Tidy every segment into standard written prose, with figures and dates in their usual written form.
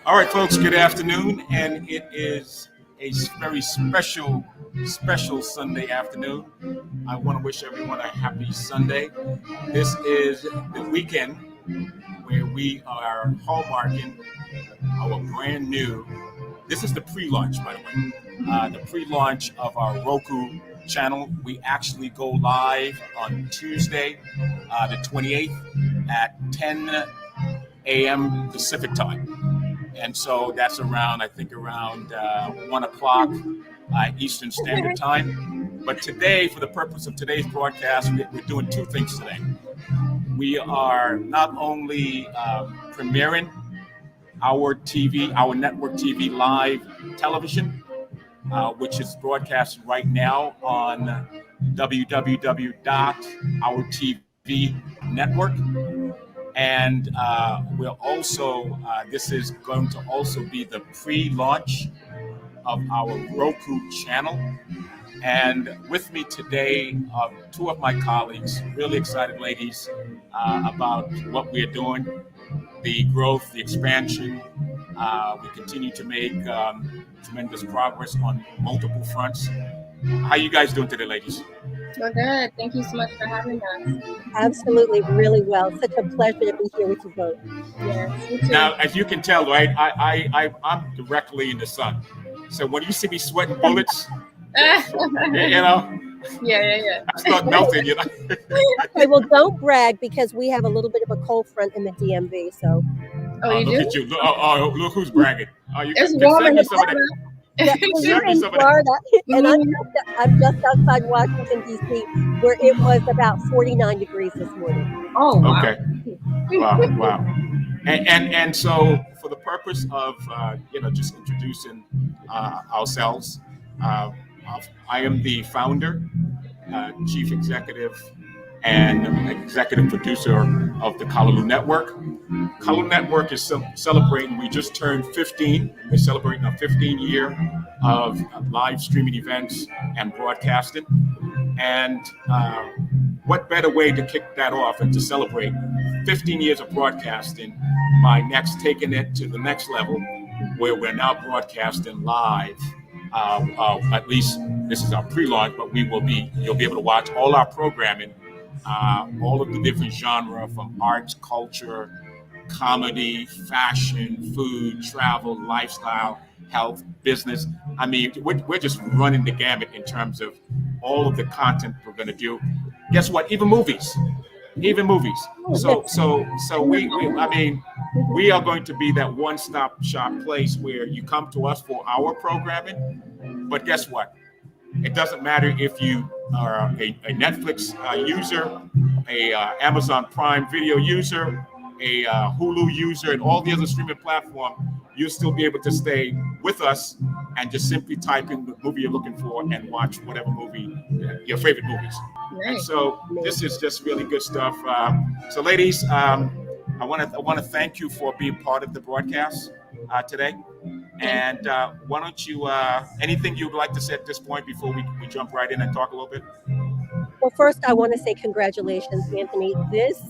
All right, folks, good afternoon. And it is a very special Sunday afternoon. I want to wish everyone a happy Sunday. This is the weekend where we are hallmarking our brand new, this is the pre-launch, by the way, the pre-launch of our Roku channel. We actually go live on Tuesday, the 28th at 10 a.m. Pacific time. And so that's around 1 o'clock Eastern Standard Time. But today, for the purpose of today's broadcast, we're doing two things today. We are not only premiering our TV, our network TV live television, which is broadcast right now on www.OurTV Network. And we'll also, this is going to also be the pre-launch of our Roku channel. And with me today, two of my colleagues, really excited ladies about what we're doing, the growth, the expansion. We continue to make tremendous progress on multiple fronts. How you guys doing today, ladies? We're good. Thank you so much for having us. Absolutely, really well. Such a pleasure to be here with you both. Yes. Now, as you can tell, right, I'm directly in the sun. So when you see me sweating bullets, you know, yeah. I start melting, you know. Okay, well, don't brag because we have a little bit of a cold front in the DMV. So. Oh, you look do? at you. Look who's bragging. You it's can warm send in me some of that. Yeah, we're in Florida, and I'm just outside Washington, D.C., where it was about 49 degrees this morning. Oh, wow. Okay. Wow. And so for the purpose of, just introducing ourselves, I am the founder, chief executive, and executive producer of the Callaloo Network. Callaloo Network is celebrating, we just turned 15. We're celebrating our 15th year of live streaming events and broadcasting. And what better way to kick that off and to celebrate 15 years of broadcasting by taking it to the next level, where we're now broadcasting live. At least this is our pre-launch, but you'll be able to watch all our programming all of the different genre from arts, culture, comedy, fashion, food, travel, lifestyle, health, business. I mean, we're just running the gamut in terms of all of the content we're going to do. Guess what? Even movies. I mean, we are going to be that one-stop shop place where you come to us for our programming. But guess what? It doesn't matter if you are a Netflix user, a Amazon Prime Video user, a Hulu user, and all the other streaming platforms. You'll still be able to stay with us and just simply type in the movie you're looking for and watch whatever movie, your favorite movies. Nice. And so this is just really good stuff. So, ladies, I want to thank you for being part of the broadcast today. And why don't you, anything you'd like to say at this point before we jump right in and talk a little bit? Well, first, I want to say congratulations, Anthony. This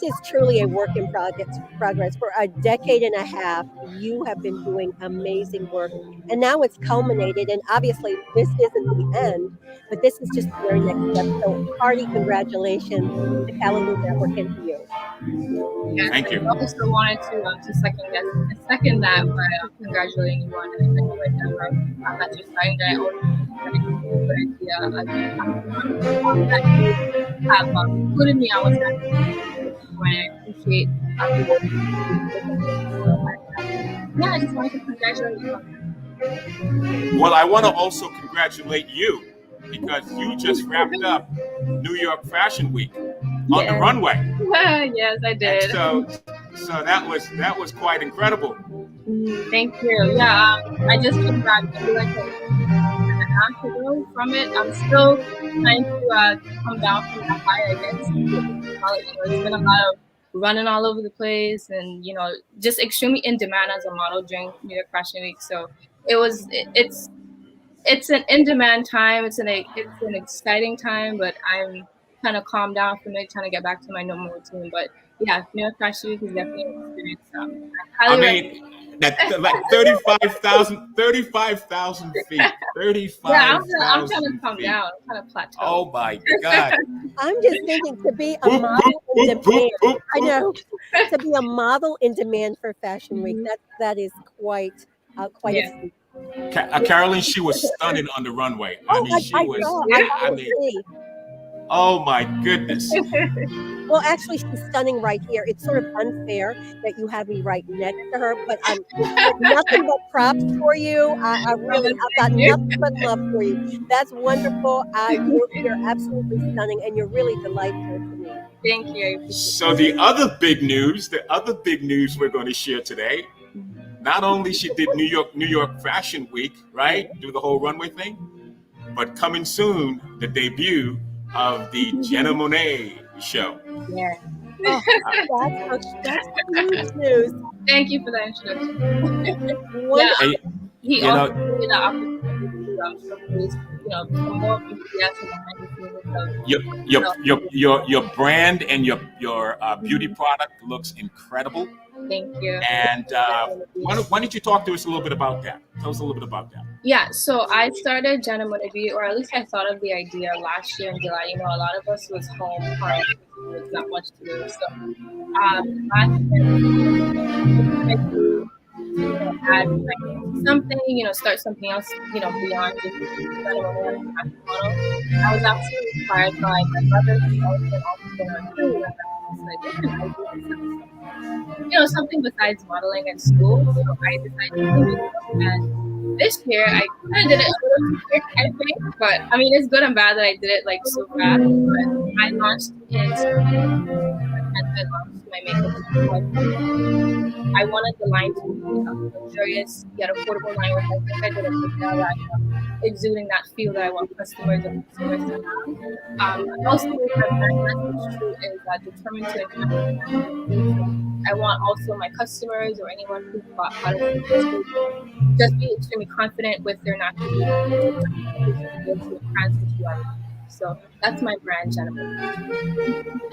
is truly a work in progress. For a decade and a half, you have been doing amazing work. And now it's culminated. And obviously, this isn't the end, but this is just the very next step. So, hearty congratulations to Callaloo Network and to you. Yes, Thank you. I also wanted to second that by congratulating you on it. That's just something that I always have included me. I was happy when I appreciate yeah, I just wanted to congratulate you on that. Well, I want to also congratulate you because you just wrapped up New York Fashion Week on the runway. Yes, I did. And so that was quite incredible. Thank you. Yeah, I just came back maybe like an hour ago from it. I'm still trying to come down from that high, I guess. It's been a lot of running all over the place, and just extremely in demand as a model during New York Fashion Week. So it's an in demand time. It's an exciting time, but I'm kind of calmed down from it, trying to get back to my normal routine. But yeah, New York Fashion Week is definitely an experience. I mean, that like 35,000 feet. 35,000 Yeah, I'm trying to come down. I'm trying to plateau. Oh my God. I'm just thinking to be a model in demand. I know, to be a model in demand for Fashion Week. That is quite a feat. Carolyn, she was stunning on the runway. Oh my goodness. Well, actually, she's stunning right here. It's sort of unfair that you have me right next to her, but nothing but props for you. I've got nothing but love for you. That's wonderful. You're absolutely stunning, and you're really delightful to me. Thank you. So the other big news we're going to share today. Not only she did New York Fashion Week, right? Do the whole runway thing, but coming soon, the debut of the Jenna Monáe show. Yeah. Oh, that's huge news. Thank you for that introduction. He also gave me the opportunity to showcase, more enthusiasm behind Your brand and your beauty product looks incredible. Thank you. And why don't you talk to us a little bit about that? Tell us a little bit about that. Yeah, so I started Jenna Monáe, or at least I thought of the idea last year in July. A lot of us was home, there's not much to do. So last year, add something, start something else, beyond just model. I was actually inspired by my brother, who's also been on crew. Something besides modeling at school. So I decided to do it. And this year, I kind of did it a little too quick, I think. But I mean, it's good and bad that I did it like so fast. But I launched I launched my makeup. I wanted the line to be luxurious yet affordable line, which I think I did a good job at exuding that feel that I want customers and consumers to have. Also, my brand message too is determined to impact. I want also my customers or anyone who bought products just be extremely confident with their natural beauty. So that's my brand, Jennifer.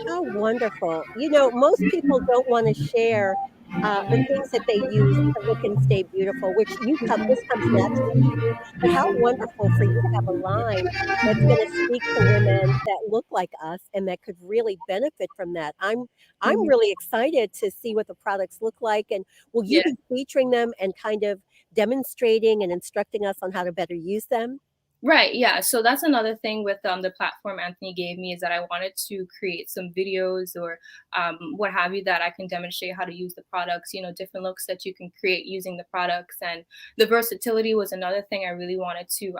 How wonderful. Most people don't want to share the things that they use to look and stay beautiful, which this comes naturally to you. But how wonderful for you to have a line that's going to speak to women that look like us and that could really benefit from that. I'm Mhm. really excited to see what the products look like, and will you Yeah. be featuring them and kind of demonstrating and instructing us on how to better use them? Right, yeah. So that's another thing with the platform Anthony gave me is that I wanted to create some videos or what have you that I can demonstrate how to use the products, different looks that you can create using the products. And the versatility was another thing I really wanted to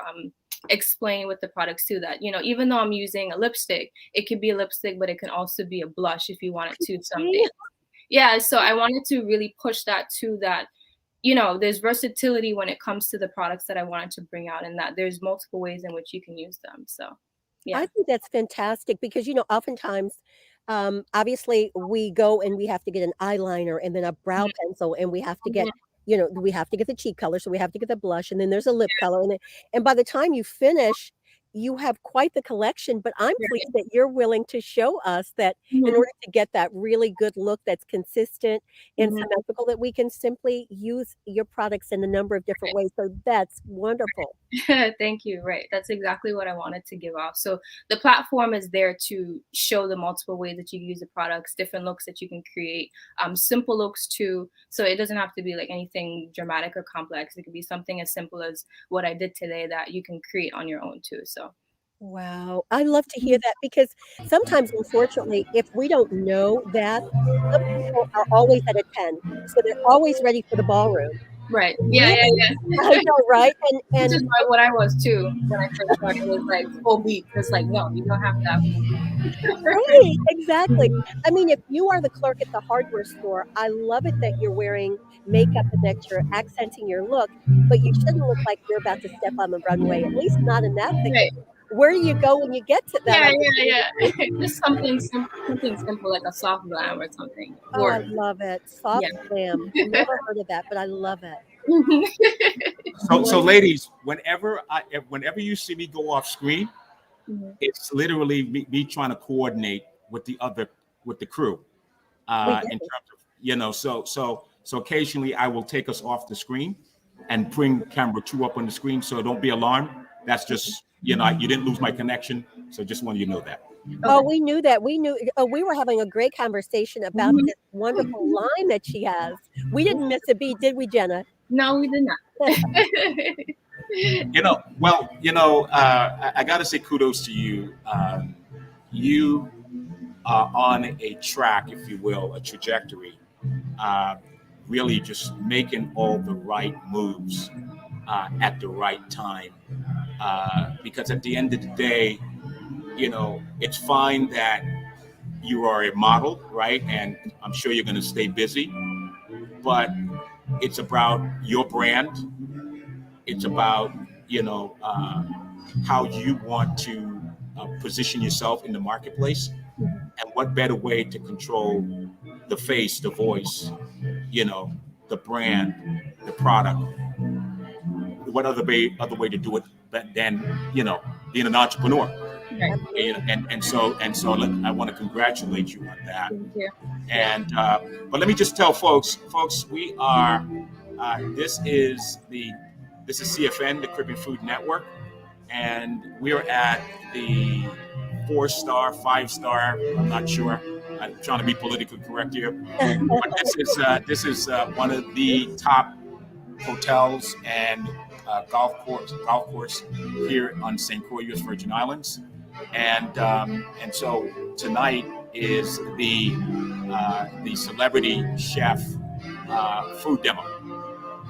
explain with the products too, that, even though I'm using a lipstick, it could be a lipstick, but it can also be a blush if you wanted to someday. Yeah, so I wanted to really push that too, that there's versatility when it comes to the products that I wanted to bring out, and that there's multiple ways in which you can use them. So, yeah. I think that's fantastic because, oftentimes, obviously, we go and we have to get an eyeliner and then a brow pencil, and we have to get, Mhm. we have to get the cheek color, so we have to get the blush, and then there's a lip color, and by the time you finish, you have quite the collection. But I'm Right. pleased that you're willing to show us that in Mhm. order to get that really good look that's consistent and Mhm. symmetrical, that we can simply use your products in a number of different ways. So that's wonderful. Thank you. Right. That's exactly what I wanted to give off. So the platform is there to show the multiple ways that you use the products, different looks that you can create, simple looks too. So it doesn't have to be like anything dramatic or complex. It could be something as simple as what I did today that you can create on your own too. So. Wow, I love to hear Mhm. that because sometimes, unfortunately, if we don't know that, some people are always at a 10, so they're always ready for the ballroom. Right. Yeah. Yeah. Really? Yeah. I know, right? And Which and is what I was too when I first started. It was like full beat. It's like no, you don't have to have full beat. right, exactly. I mean, if you are the clerk at the hardware store, I love it that you're wearing makeup and that you're accenting your look, but you shouldn't look like you're about to step on the runway, at least not in that picture. Right. Where do you go when you get to that Yeah, yeah, opportunity? yeah. Just something simple like a soft glam or something. Oh, I Or love it. yeah. Soft glam. Never heard of that, but I love it. So ladies, whenever you see me go off screen, Mhm. it's literally me trying to coordinate with the crew, We get in it. terms of so occasionally I will take us off the screen and bring camera 2 up on the screen. So don't be alarmed. That's just you didn't lose my connection. So just wanted you to know that. Oh, Okay. we knew that. We knew we were having a great conversation about Mhm. this wonderful line that she has. We didn't miss a beat, did we, Jenna? No, we did not. I got to say kudos to you. You are on a track, if you will, a trajectory, uh, really just making all the right moves at the right time. Because at the end of the day, it's fine that you are a model, right? And I'm sure you're going to stay busy, but it's about your brand. It's about, you know, uh, how you want to position yourself in the marketplace. Mhm. And what better way to control the face, the voice, you know, the brand, the product? What other way to do it than being an entrepreneur? Right. And so I want to congratulate you on that. Thank you. Yeah. And but let me just tell folks, we are this is CFN, the Caribbean Food Network, and we are at the 4-star, 5-star. I'm not sure. I'm trying to be politically correct here, but this is one of the top hotels and golf course here on St. Croix, U.S. Virgin Islands, and so tonight is the celebrity chef food demo.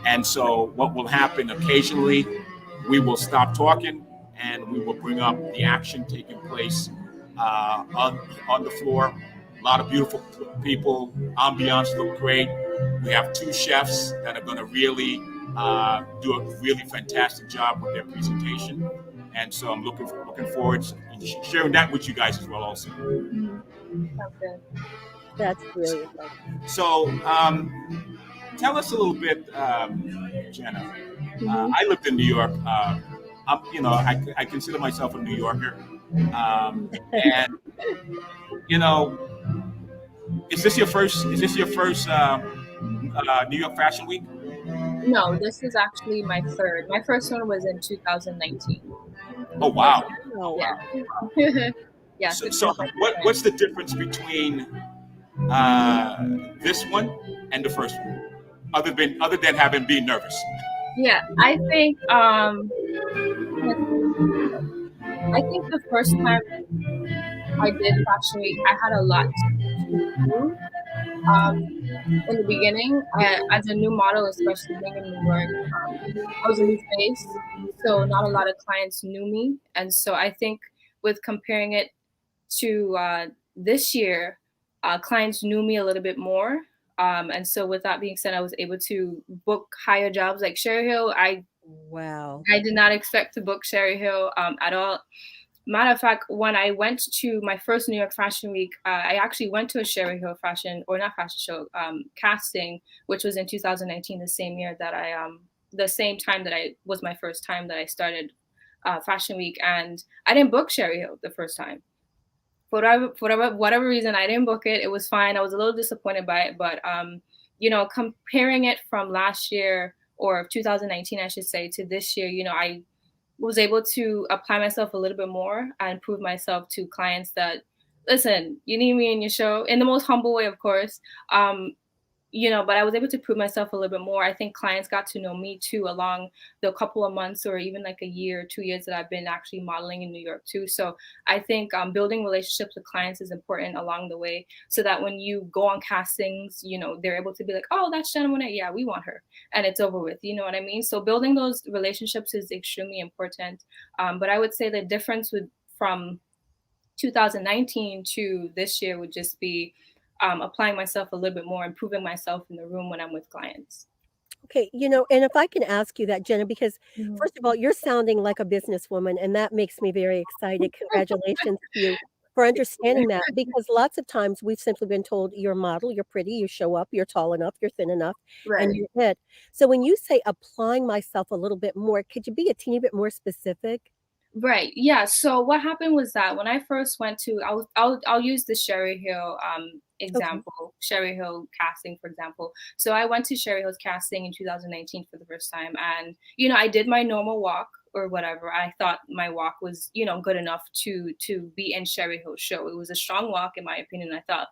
And so what will happen occasionally, we will stop talking and we will bring up the action taking place on the floor. A lot of beautiful people. Ambiance look great. We have 2 chefs that are going to really do a really fantastic job with their presentation. And so I'm looking forward to sharing that with you guys as well also. Mhm. Sounds good. That's brilliant. So tell us a little bit, Jenna. Mhm. I lived in New York. I consider myself a New Yorker. And you know, is this your first New York Fashion Week? No, this is actually my third. My first one was in 2019. Oh wow! Oh, Yeah. Yes. So what's the difference between this one and the first one, other than having been nervous? Yeah, I think the first time I did Fashion Week, I had a lot to do. In the beginning, as a new model, especially being in New York, I was a new face, so not a lot of clients knew me, and so I think with comparing it to this year, clients knew me a little bit more. And so with that being said, I was able to book higher jobs like Sherry Hill. wow. I did not expect to book Sherry Hill at all. Matter of fact, when I went to my first New York Fashion Week, I actually went to a Sherry Hill fashion show casting, which was in 2019, the same year that the same time that I was my first time that I started Fashion Week, and I didn't book Sherry Hill the first time. For whatever reason, I didn't book it. It was fine. I was a little disappointed by it, but comparing it from last year or 2019, I should say, to this year, I was able to apply myself a little bit more and prove myself to clients that, listen, you need me in your show in the most humble way, of course. But I was able to prove myself a little bit more. I think clients got to know me too along the couple of months or even like a year, 2 years that I've been actually modeling in New York too. So I think building relationships with clients is important along the way, so that when you go on castings, they're able to be like, oh, that's Jenna Monet. Yeah, we want her. And it's over with. You know what I mean? So building those relationships is extremely important. But I would say the difference from 2019 to this year would just be applying myself a little bit more, improving myself in the room when I'm with clients. Okay, and if I can ask you that, Jenna, because Mhm. first of all, you're sounding like a businesswoman, and that makes me very excited. Congratulations to you for understanding that, because lots of times we've simply been told you're a model, you're pretty, you show up, you're tall enough, you're thin enough, Right. and you're it. So when you say applying myself a little bit more, could you be a teeny bit more specific? Right. Yeah. So what happened was that when I first went to, I'll use the Sherry Hill Okay. example, Sherry Hill casting, for example. So I went to Sherry Hill's casting in 2019 for the first time, and I did my normal walk or whatever. I thought my walk was good enough to be in Sherry Hill's show. It was a strong walk in my opinion. I thought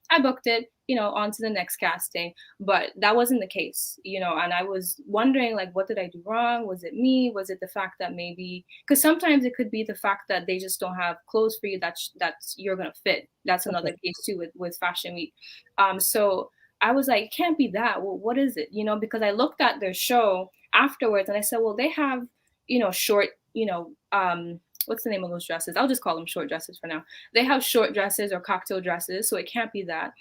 I booked it, on to the next casting. But that wasn't the case, and I was wondering, like, what did I do wrong? Was it me? Was it the fact that maybe, because sometimes it could be the fact that they just don't have clothes for you that's you're gonna fit. That's another Okay. case too with Fashion Week. So I was like, it can't be that. Well, what is it? Because I looked at their show afterwards and I said, well, they have, short, what's the name of those dresses? I'll just call them short dresses for now. They have short dresses or cocktail dresses, so it can't be that.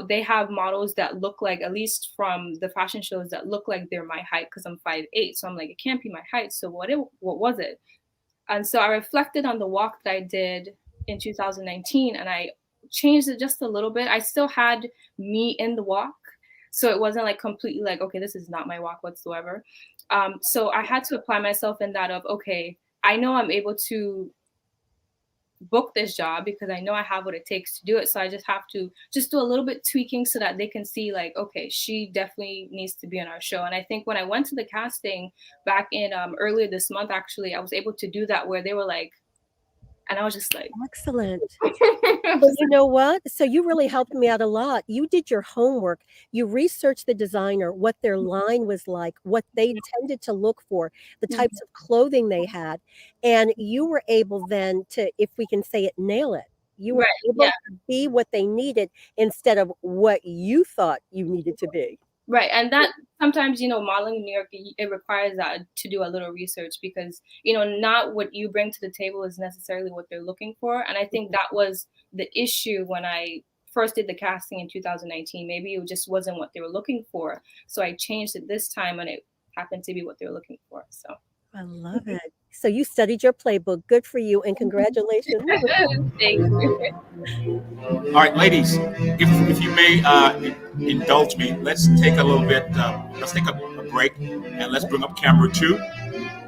They have models that look like, at least from the fashion shows, that look like they're my height because I'm 5'8". So I'm like, it can't be my height. So what was it? And so I reflected on the walk that I did in 2019 and I changed it just a little bit. I still had me in the walk. So it wasn't like completely like, okay, this is not my walk whatsoever. So I had to apply myself in that of, okay, I know I'm able to book this job because I know I have what it takes to do it. So I just have to just do a little bit tweaking so that they can see like, okay, she definitely needs to be on our show. And I think when I went to the casting back in earlier this month, actually, I was able to do that where they were like, and I was just like, Excellent. Well, you know what? So you really helped me out a lot. You did your homework. You researched the designer, what their line was like, what they tended to look for, the types of clothing they had. And you were able then to, if we can say it, nail it. You were right, able yeah. to be what they needed instead of what you thought you needed to be. Right. And that sometimes, modeling in New York, it requires that to do a little research because, not what you bring to the table is necessarily what they're looking for. And I think that was the issue when I first did the casting in 2019. Maybe it just wasn't what they were looking for. So I changed it this time and it happened to be what they were looking for. So I love it. So you studied your playbook. Good for you and congratulations. thank you. All right, ladies, if you may indulge me, let's take a little bit. Let's take a break and let's bring up camera 2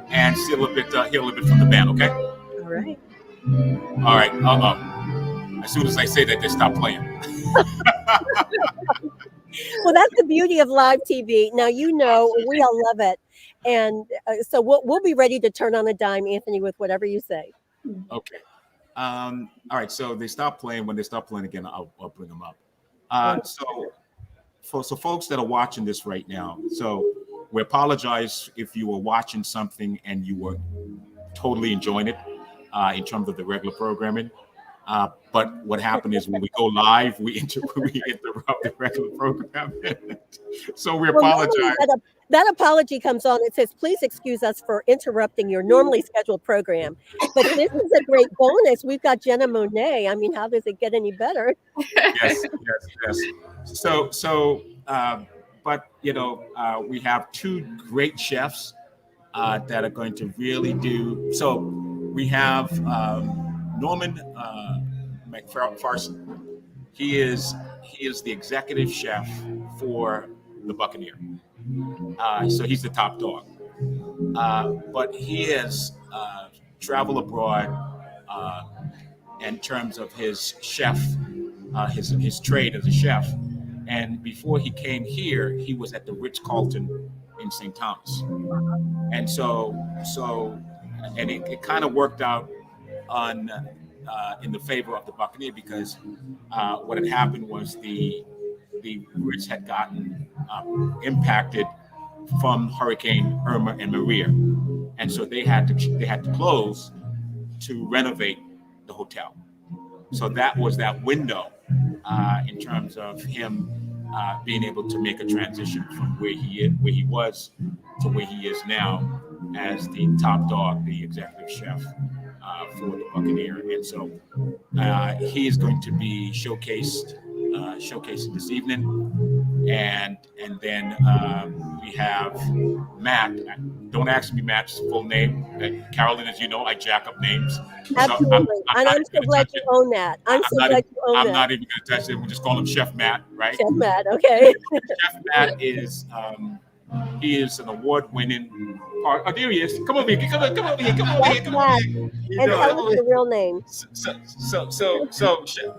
and see a little bit, hear a little bit from the band. Okay. All right. All right. As soon as I say that, they stop playing. Well, that's the beauty of live TV. Now, you know, we all love it. And so we'll be ready to turn on a dime, Anthony, with whatever you say. Okay. All right. So they stop playing. When they stop playing again, I'll bring them up. So folks that are watching this right now, so we apologize if you were watching something and you were totally enjoying it in terms of the regular programming. But what happened is when we go live, we interrupt the regular programming. So we apologize. Well, that apology comes on. It says, please excuse us for interrupting your normally scheduled program. But this is a great bonus. We've got Jenna Monet. I mean, how does it get any better? Yes. So, but you know, we have two great chefs that are going to really do. So we have Norman McPherson. He is the executive chef for the Buccaneer. So he's the top dog. But he has traveled abroad in terms of his chef, his trade as a chef. And before he came here, he was at the Ritz-Carlton in St. Thomas. And it kind of worked out in the favor of the Buccaneer, because what had happened was the Ritz had gotten impacted from Hurricane Irma and Maria, and so they had to close to renovate the hotel. So that was that window in terms of him being able to make a transition from where he was to where he is now as the top dog, the executive chef for the Buccaneer. And so he is going to be showcased this evening, and then we have Matt. Don't ask me Matt's full name. Carolyn, as you know, I jack up names. Absolutely, and I'm so glad you own that. I'm not even going to touch it. We'll just call him Chef Matt, right? Chef Matt, okay. Chef Matt is he is an award-winning. Oh, there he is. Come over here. Come over here. And tell us the real name. So,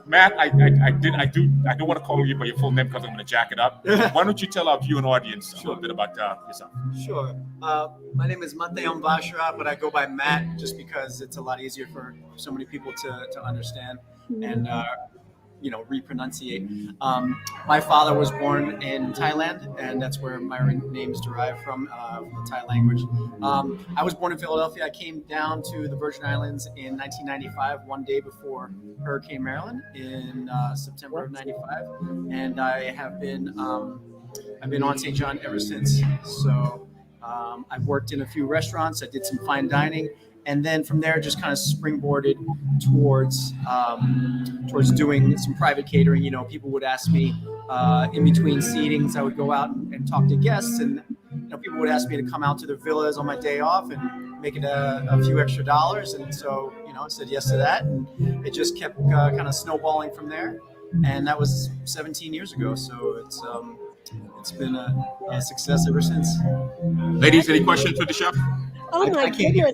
Matt, I don't want to call you by your full name because I'm going to jack it up. Why don't you tell our viewing audience a little bit about yourself? Sure. My name is Mateon Bashra, but I go by Matt just because it's a lot easier for so many people to understand and repronunciate. My father was born in Thailand, and that's where my name is derived from the Thai language. I was born in Philadelphia. I came down to the Virgin Islands in 1995, one day before Hurricane Marilyn in September of '95, and I have been I've been on St. John ever since. So I've worked in a few restaurants. I did some fine dining. And then from there, just kind of springboarded towards doing some private catering. You know, people would ask me in between seatings, I would go out and talk to guests, and people would ask me to come out to their villas on my day off and make it a few extra dollars. And so, I said yes to that, and it just kept kind of snowballing from there. And that was 17 years ago. So it's been a success ever since. Ladies, any questions for the chef? Oh my goodness.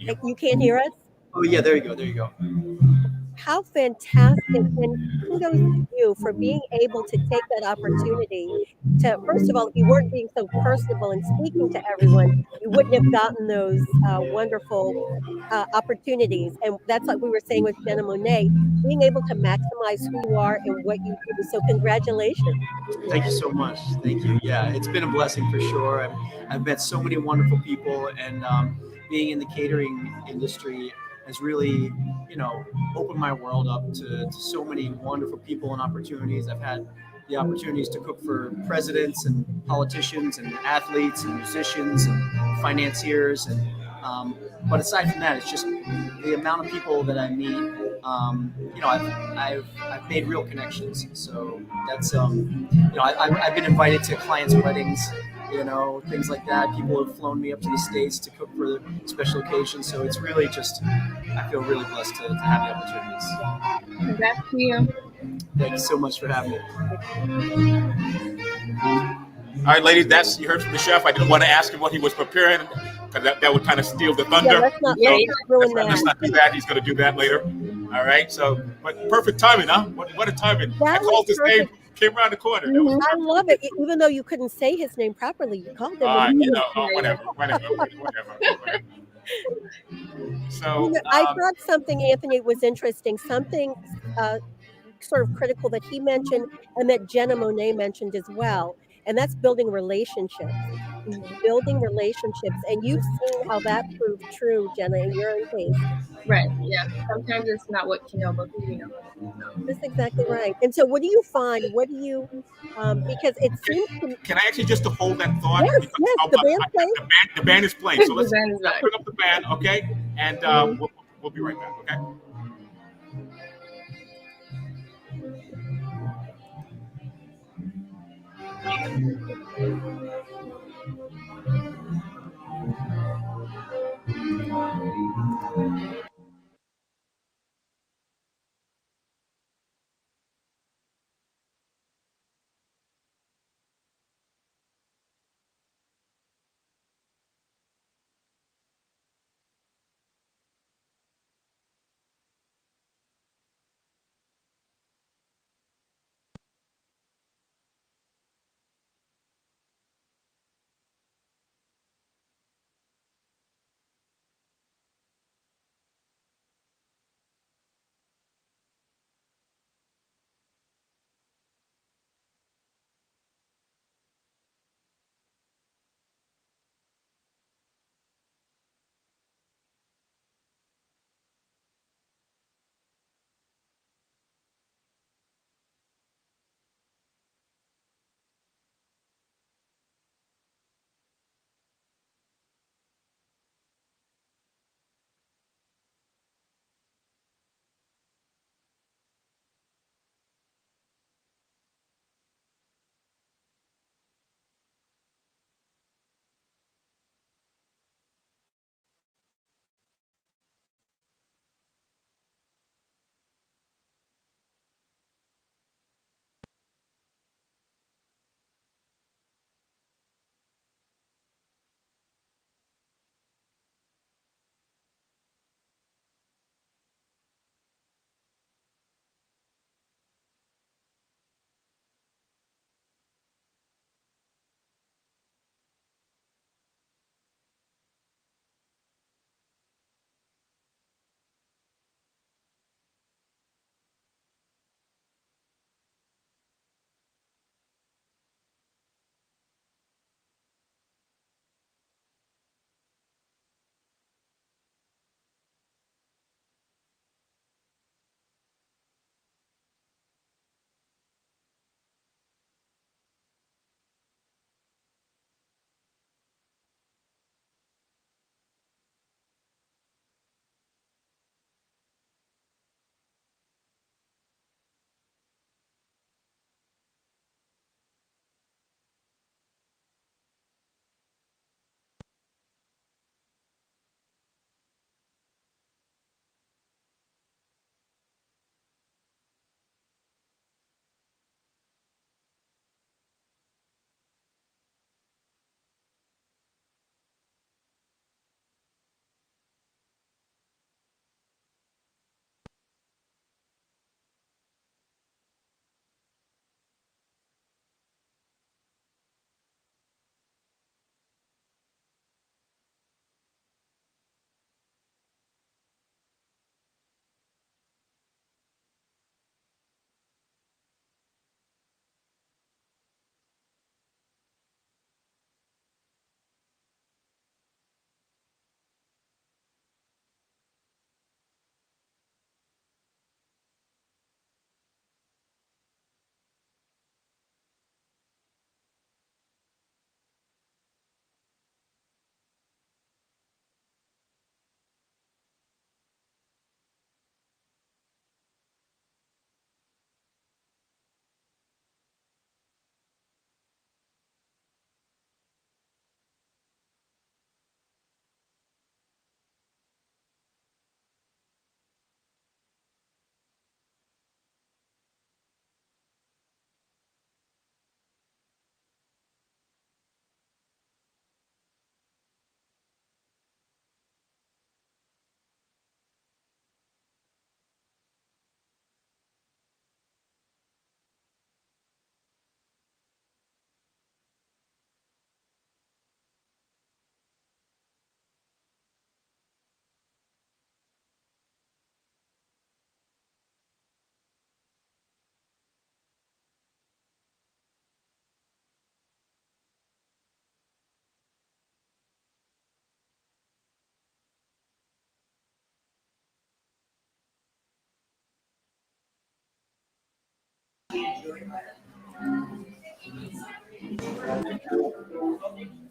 You can't hear us? Oh yeah, there you go. How fantastic, and kudos to you for being able to take that opportunity to, first of all, if you weren't being so personable and speaking to everyone, you wouldn't have gotten those wonderful opportunities. And that's like we were saying with Jenna Monet, being able to maximize who you are and what you do. So congratulations. Thank you so much. Thank you. Yeah, it's been a blessing for sure. I've met so many wonderful people, and being in the catering industry has really, opened my world up to so many wonderful people and opportunities. I've had the opportunities to cook for presidents and politicians and athletes and musicians and financiers. And but aside from that, it's just the amount of people that I meet. I've made real connections. So that's I've been invited to clients' weddings. Things like that. People have flown me up to the States to cook for special occasions. So it's really just, I feel really blessed to have the opportunities. Congrats to you. Thank you so much for having me. All right, ladies, you heard from the chef. I didn't want to ask him what he was preparing because that would kind of steal the thunder. Yeah, let's not ruin that. Let's not do that. He's going to do that later. All right. So, but perfect timing, huh? What a timing. I called his name. Came around the corner. That was Mhm. I love it. Even though you couldn't say his name properly, you called him. whatever, whatever. So, I thought something, Anthony, was interesting. Something uh, sort of critical that he mentioned and that Jenna Monet mentioned as well, and that's building relationships. Mhm. Building relationships, and you've seen how that proved true, Jenna, in your own case. Right. Yeah. Sometimes it's not what you know, but who you know. That's exactly right. And so, what do you find? What do you, because it seems to, can I ask you just to hold that thought yes, because yes, the band's playing. the band is playing. So The let's band is back. bring up the band, okay? And Mhm. we'll be right back, okay?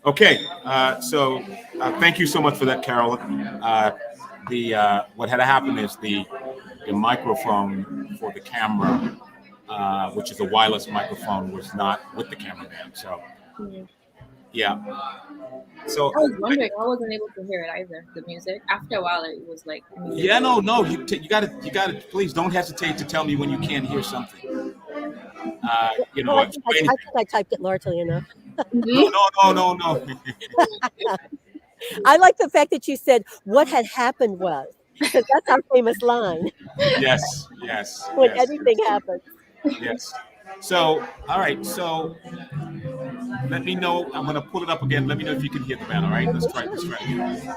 Okay, so thank you so much for that, Carol. What had happened is the microphone for the camera, which is a wireless microphone, was not with the cameraman. So yeah. So I was wondering, I wasn't able to hear it either. The music. After a while, it was like. yeah, no, you gotta. Please don't hesitate to tell me when you can't hear something. You know, Well, I think I typed it largely enough. no. I like the fact that you said what had happened was, because that's our famous line Yes. when anything happens. Yes. So, all right. So, let me know. I'm gonna pull it up again. Let me know if you can hear the band. All right. Let's try. Let's try again.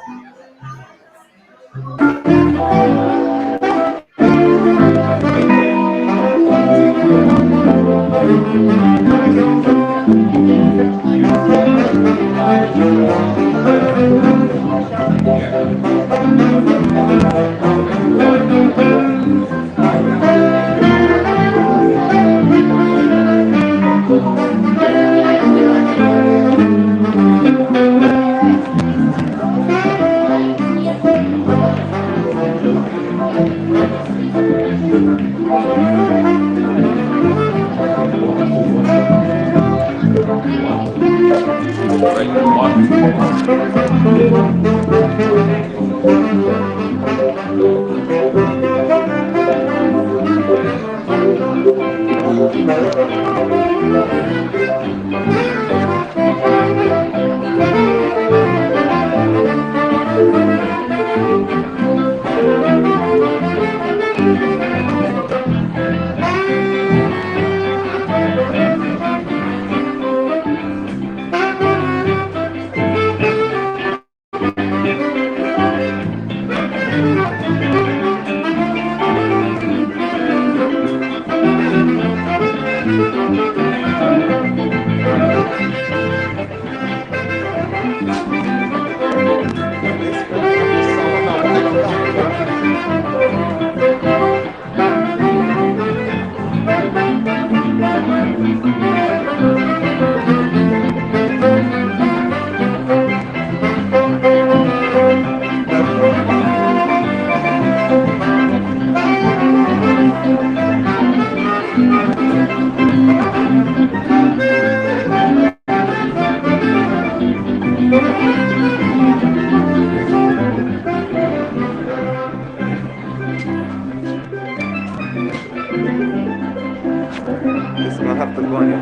This one have to go on here.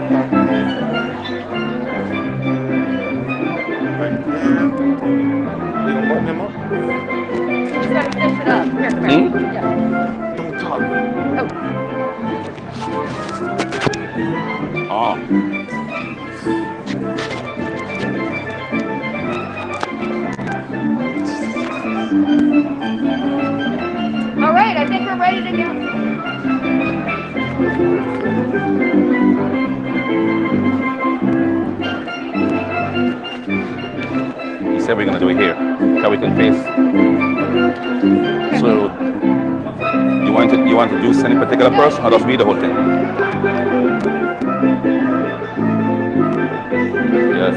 Right. You gonna button him up? You gotta finish it up. Here, come here. Yeah. Don't talk. Oh. All right, I think we're ready to go. He said we're gonna do it here, so we can face. So you want to do any particular person or just read the whole thing? Yes.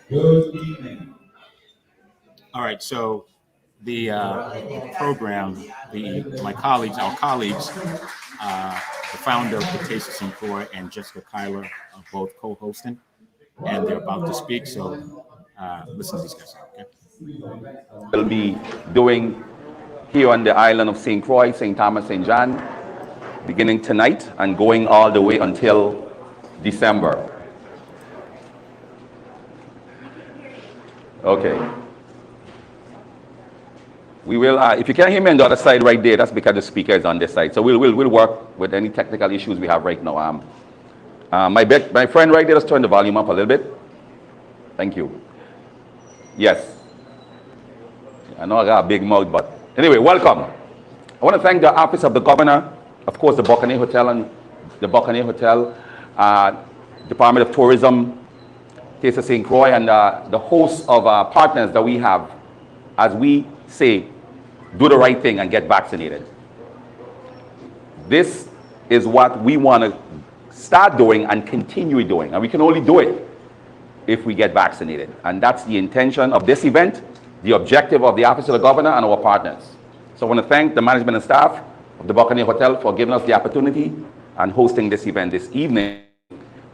Good evening. All right, so the program, our colleagues, the founder of the Taste of St. Croix and Jessica Kyler are both co-hosting, and they're about to speak. So listen to these guys. Okay. We'll be doing here on the island of St. Croix, St. Thomas, St. John, beginning tonight and going all the way until December. Okay. We will, if you can't hear me on the other side right there, that's because the speaker is on this side. So we'll work with any technical issues we have right now. My friend right there, just turn the volume up a little bit. Thank you. Yes. I know I got a big mouth, but Anyway, welcome. I want to thank the Office of the Governor, of course, the Buccaneer Hotel and the Buccaneer Hotel, Department of Tourism, Taste of St. Croix, and the host of partners that we have as we say, do the right thing and get vaccinated. This is what we want to start doing and continue doing, and we can only do it if we get vaccinated. And that's the intention of this event, the objective of the Office of the Governor and our partners. So I want to thank the management and staff of the Buccaneer Hotel for giving us the opportunity and hosting this event this evening,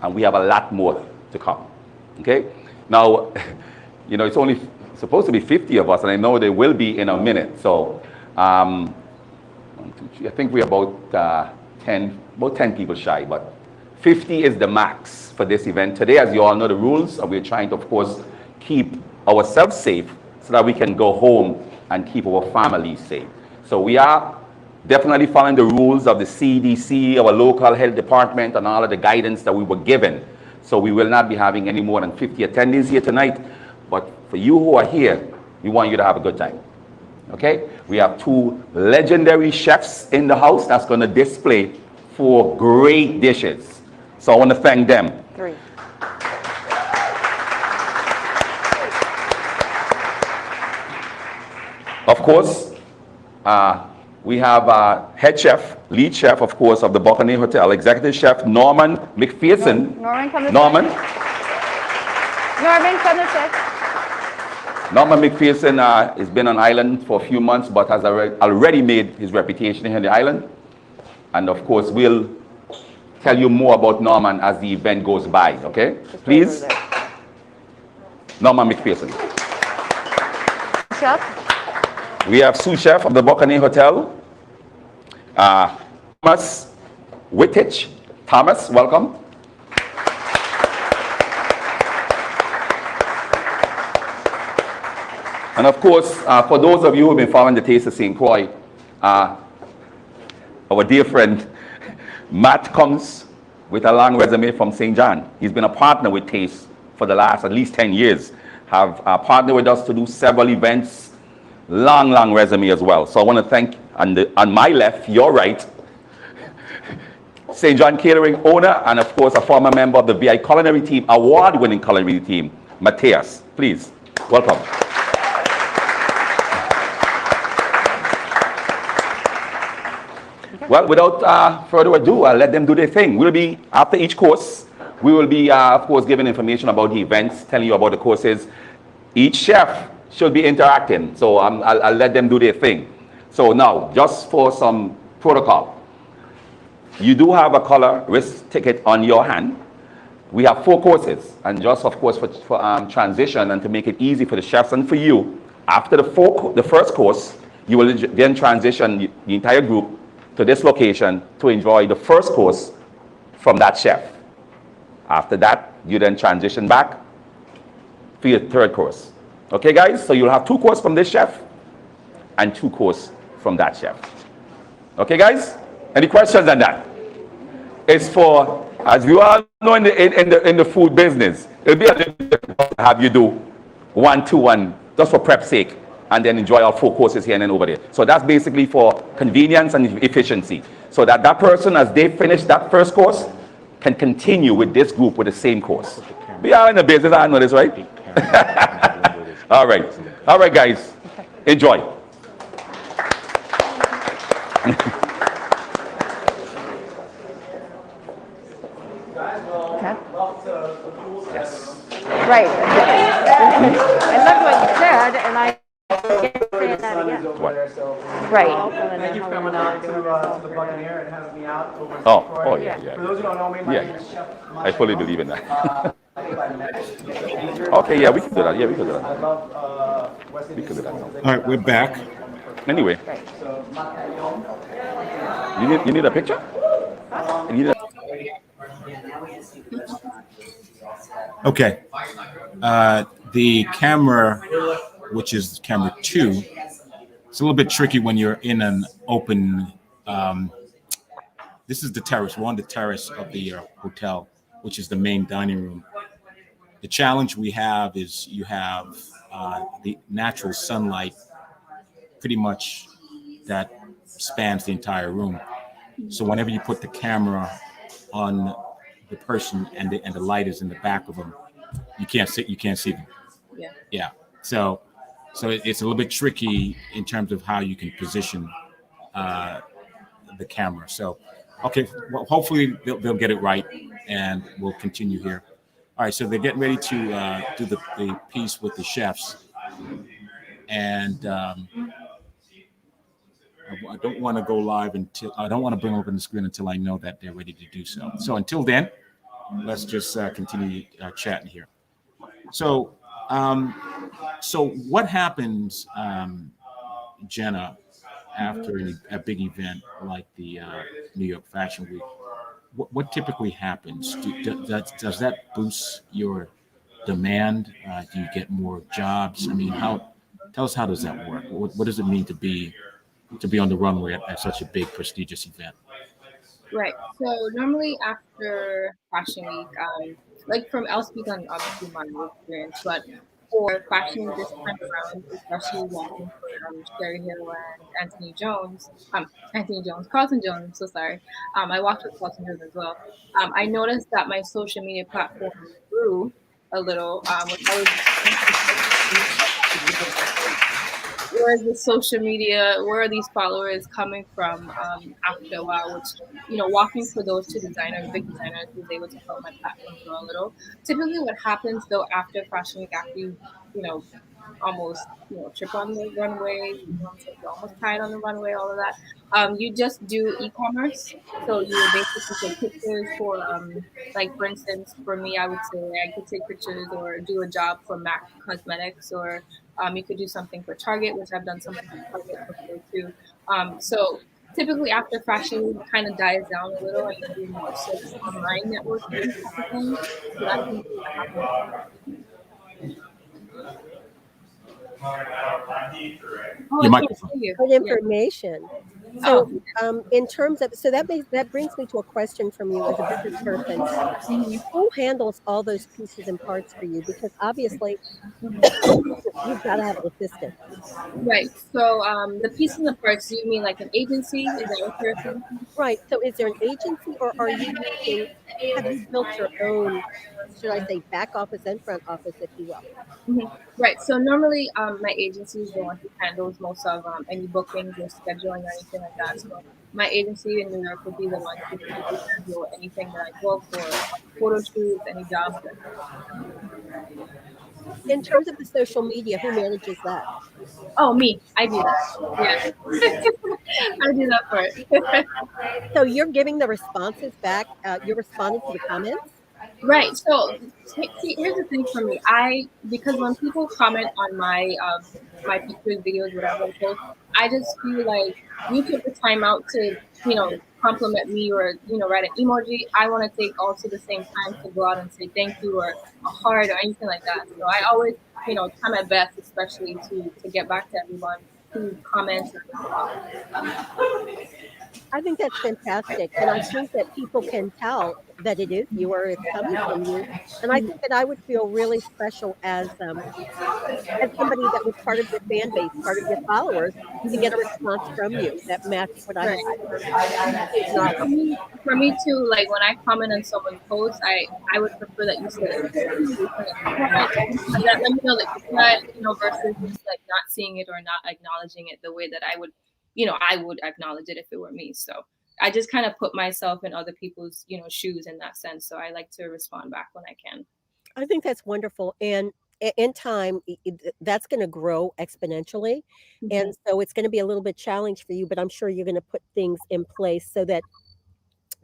and we have a lot more to come. Okay? Now, you know, it's only supposed to be 50 of us, and I know there will be in a minute. So, 1, 2, 3, I think we're about 10 people shy, but 50 is the max for this event. Today, as you all know the rules, we're trying to, of course, keep ourselves safe so that we can go home and keep our families safe. So we are definitely following the rules of the CDC, our local health department, and all of the guidance that we were given. So we will not be having any more than 50 attendees here tonight. But for you who are here, we want you to have a good time. Okay? We have 2 legendary chefs in the house that's going to display 4 great dishes. So I want to thank them. 3. Of course, we have head chef, lead chef, of course, of the Buccaneer Hotel, executive chef Norman McPherson. Norman, come this Norman. way. Norman, come this way. Norman McPherson has been on island for a few months, but has already made his reputation here on the island. And of course, we'll tell you more about Norman as the event goes by, okay? Please. Norman McPherson. Chef. We have sous chef of the Buccaneer Hotel, Thomas Wittich. Thomas, welcome. And of course, for those of you who have been following the Taste of St. Croix, our dear friend Matt comes with a long resume from St. John. He's been a partner with Taste for the last at least 10 years. Have partnered with us to do several events. Long resume as well. So I want to thank, on my left, your right, St. John Catering owner, and of course, a former member of the VI culinary team, award-winning culinary team, Matthias. Please, welcome. Well, without further ado, I'll let them do their thing. We'll be, after each course, we will be, of course, giving information about the events, telling you about the courses. Each chef should be interacting, so I'll let them do their thing. So now, just for some protocol, you do have a color risk ticket on your hand. We have 4 courses, and just of course for transition and to make it easy for the chefs and for you, after the first course, you will then transition the entire group to this location to enjoy the first course from that chef. After that, you then transition back for your 3rd course. Okay, guys? So you'll have 2 courses from this chef and 2 courses from that chef. Okay, guys? Any questions on that? It's for, as you all know, in the food business, it'll be a little difficult to have you do 1, 2, 1, just for prep sake, and then enjoy all 4 courses here and then over there. So that's basically for convenience and efficiency. So that that person, as they finish that first course, can continue with this group with the same course. We are in the business, I know this, right? All right, guys, enjoy. Right. I loved what you said, and I can't say that again. What? Right. Thank you for coming out to the Buccaneer and having me out over in Oh, St. Croix. oh yeah. For those who don't know me, my name Yeah. is Chef I fully believe in that. Okay, yeah, we can do that. Yeah, we can do I that. love West We can do that. All right, we're back. Anyway, So, you need a picture? You need a Okay. The camera, which is camera 2, it's a little bit tricky when you're in an open. This is the terrace. We're on the terrace of the hotel, which is the main dining room. The challenge we have is you have the natural sunlight pretty much that spans the entire room. So whenever you put the camera on the person and the light is in the back of them, you can't see them. Yeah. Yeah. So it's a little bit tricky in terms of how you can position the camera. So, okay, well, hopefully they'll get it right, and we'll continue here. All right, so they're getting ready to do the piece with the chefs, and I don't want to go live I don't want to bring them up on the screen until I know that they're ready to do so. So until then, let's just continue chatting here. So, so what happens, Jenna, after a big event like the New York Fashion Week? What typically happens? Does that boost your demand? Do you get more jobs? I mean, tell us, how does that work? What does it mean to be on the runway at such a big, prestigious event? Right. So normally after Fashion Week, I'll speak on obviously my experience, but for Fashion Week this time around, especially walking for Sherry Hill and Carlton Jones. I'm so sorry. I walked with Carlton Jones as well. I noticed that my social media platform grew a little, which I was where is the social media, where are these followers coming from after a while, which, walking for those two big designers was able to help my platform grow a little. Typically what happens though after Fashion Week, after almost, trip on the runway, you're almost tired on the runway, all of that, you just do e-commerce. So you basically take pictures for, for instance, for me, I would say I could take pictures or do a job for MAC Cosmetics, or you could do something for Target, which I've done something for Target before too. So typically after Fashion Week kind of dies down a little, and you do more so online networking type of thing. So that's usually what happens. Your microphone. Good information. So, in terms of, that brings me to a question from you as a business person. Who handles all those pieces and parts for you? Because obviously, you've got to have an assistant. Right. So the pieces and parts, you mean like an agency? Is that what you're saying? Right. So, is there an agency, or have you built your own, should I say, back office and front office, if you will? Right. So normally, my agency is the one who handles most of any bookings or scheduling or anything like that. So my agency in New York would be the one who typically handle anything that I book, or photo shoots, any jobs. In terms of the social media, who manages that? Oh, me. I do that. Yeah. I do that for it. So you're giving the responses back. You're responding to the comments. Right. So see, here's the thing for me. Because when people comment on my my pictures, videos, whatever I post, I just feel like you took the time out to, compliment me, or, write an emoji. I want to take also the same time to go out and say thank you, or a heart, or anything like that. So I always, try my best, especially to get back to everyone who comments. I think that's fantastic. And I think that people can tell that it is you, or it's coming from you. And I think that I would feel really special as somebody that was part of your fan base, part of your followers, to get a response from you that matched what I had. For me too, like when I comment on someone's post, I would prefer that you said that, let me know that you said, versus just like not seeing it or not acknowledging it the way that I would acknowledge it if it were me. So I just kind of put myself in other people's, shoes in that sense. So I like to respond back when I can. I think that's wonderful. And in time, that's going to grow exponentially. And so it's going to be a little bit challenge for you, but I'm sure you're going to put things in place so that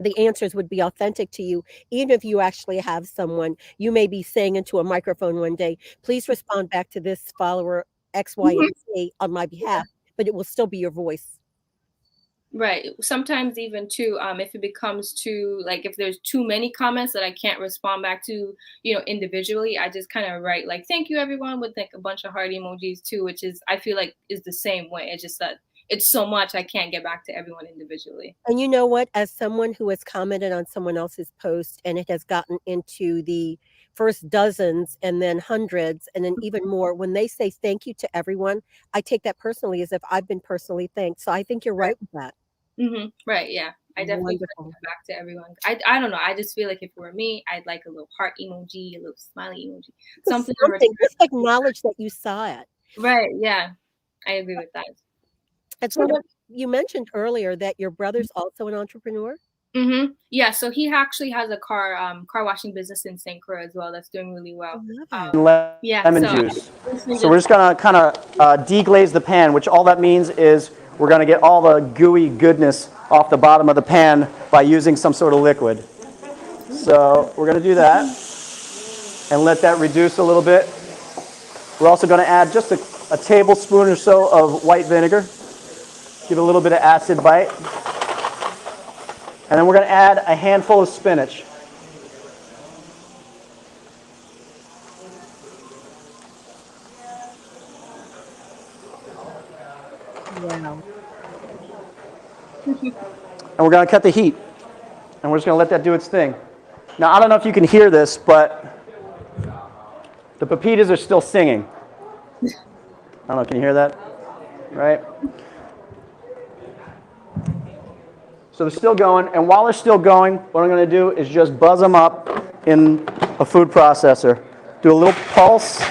the answers would be authentic to you. Even if you actually have someone, you may be saying into a microphone one day, please respond back to this follower X, Y, and Z on my behalf, but it will still be your voice. Right. Sometimes even too, if it becomes too, like if there's too many comments that I can't respond back to, individually, I just kind of write like, thank you everyone, with like a bunch of heart emojis too, which is, I feel like is the same way. It's just that it's so much, I can't get back to everyone individually. And you know what, as someone who has commented on someone else's post and it has gotten into the first dozens and then hundreds and then even more, when they say thank you to everyone, I take that personally as if I've been personally thanked. So I think you're right with that. Right. Yeah. I definitely try to Wonderful. give back to everyone. I don't know. I just feel like if it were me, I'd like a little heart emoji, a little smiley emoji, something in return. Just acknowledge that you saw it. Right. Yeah. I agree with that. That's So what you mentioned earlier, that your brother's also an entrepreneur. Yeah, so he actually has a car washing business in St. Croix as well. That's doing really well. I love it. Yeah, Lemon so juice. So we're just gonna kind of deglaze the pan, which all that means is we're gonna get all the gooey goodness off the bottom of the pan by using some sort of liquid. So we're gonna do that and let that reduce a little bit. We're also gonna add just a tablespoon or so of white vinegar. Give it a little bit of acid bite. And then we're gonna add a handful of spinach. Wow. And we're going to cut the heat. And we're just going to let that do its thing. Now, I don't know if you can hear this, but the pepitas are still singing. I don't know, can you hear that? Right? So they're still going. And while they're still going, what I'm going to do is just buzz them up in a food processor. Do a little pulse,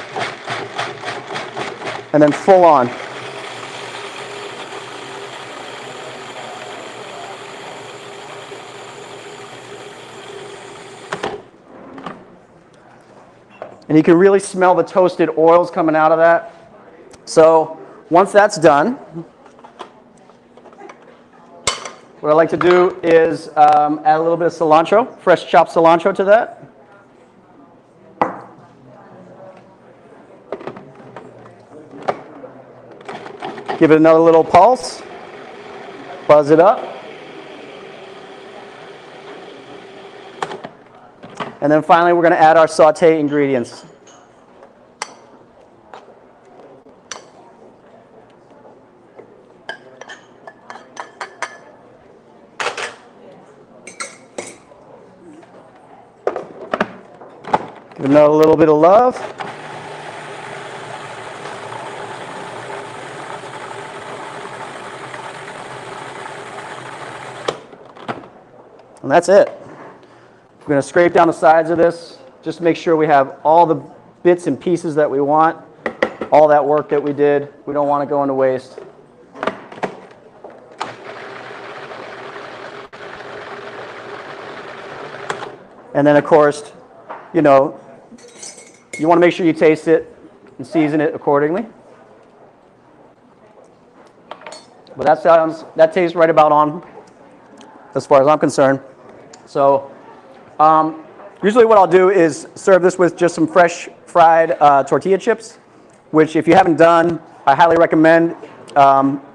and then full on. And you can really smell the toasted oils coming out of that. So once that's done, what I like to do is add a little bit of cilantro, fresh chopped cilantro to that. Give it another little pulse. Buzz it up. And then finally, we're going to add our sauté ingredients. Give it another little bit of love. And that's it. We're going to scrape down the sides of this, just make sure we have all the bits and pieces that we want, all that work that we did. We don't want to go into waste. And then, of course, you know, you want to make sure you taste it and season it accordingly. But that tastes right about on as far as I'm concerned. So usually what I'll do is serve this with just some fresh fried tortilla chips, which if you haven't done, I highly recommend.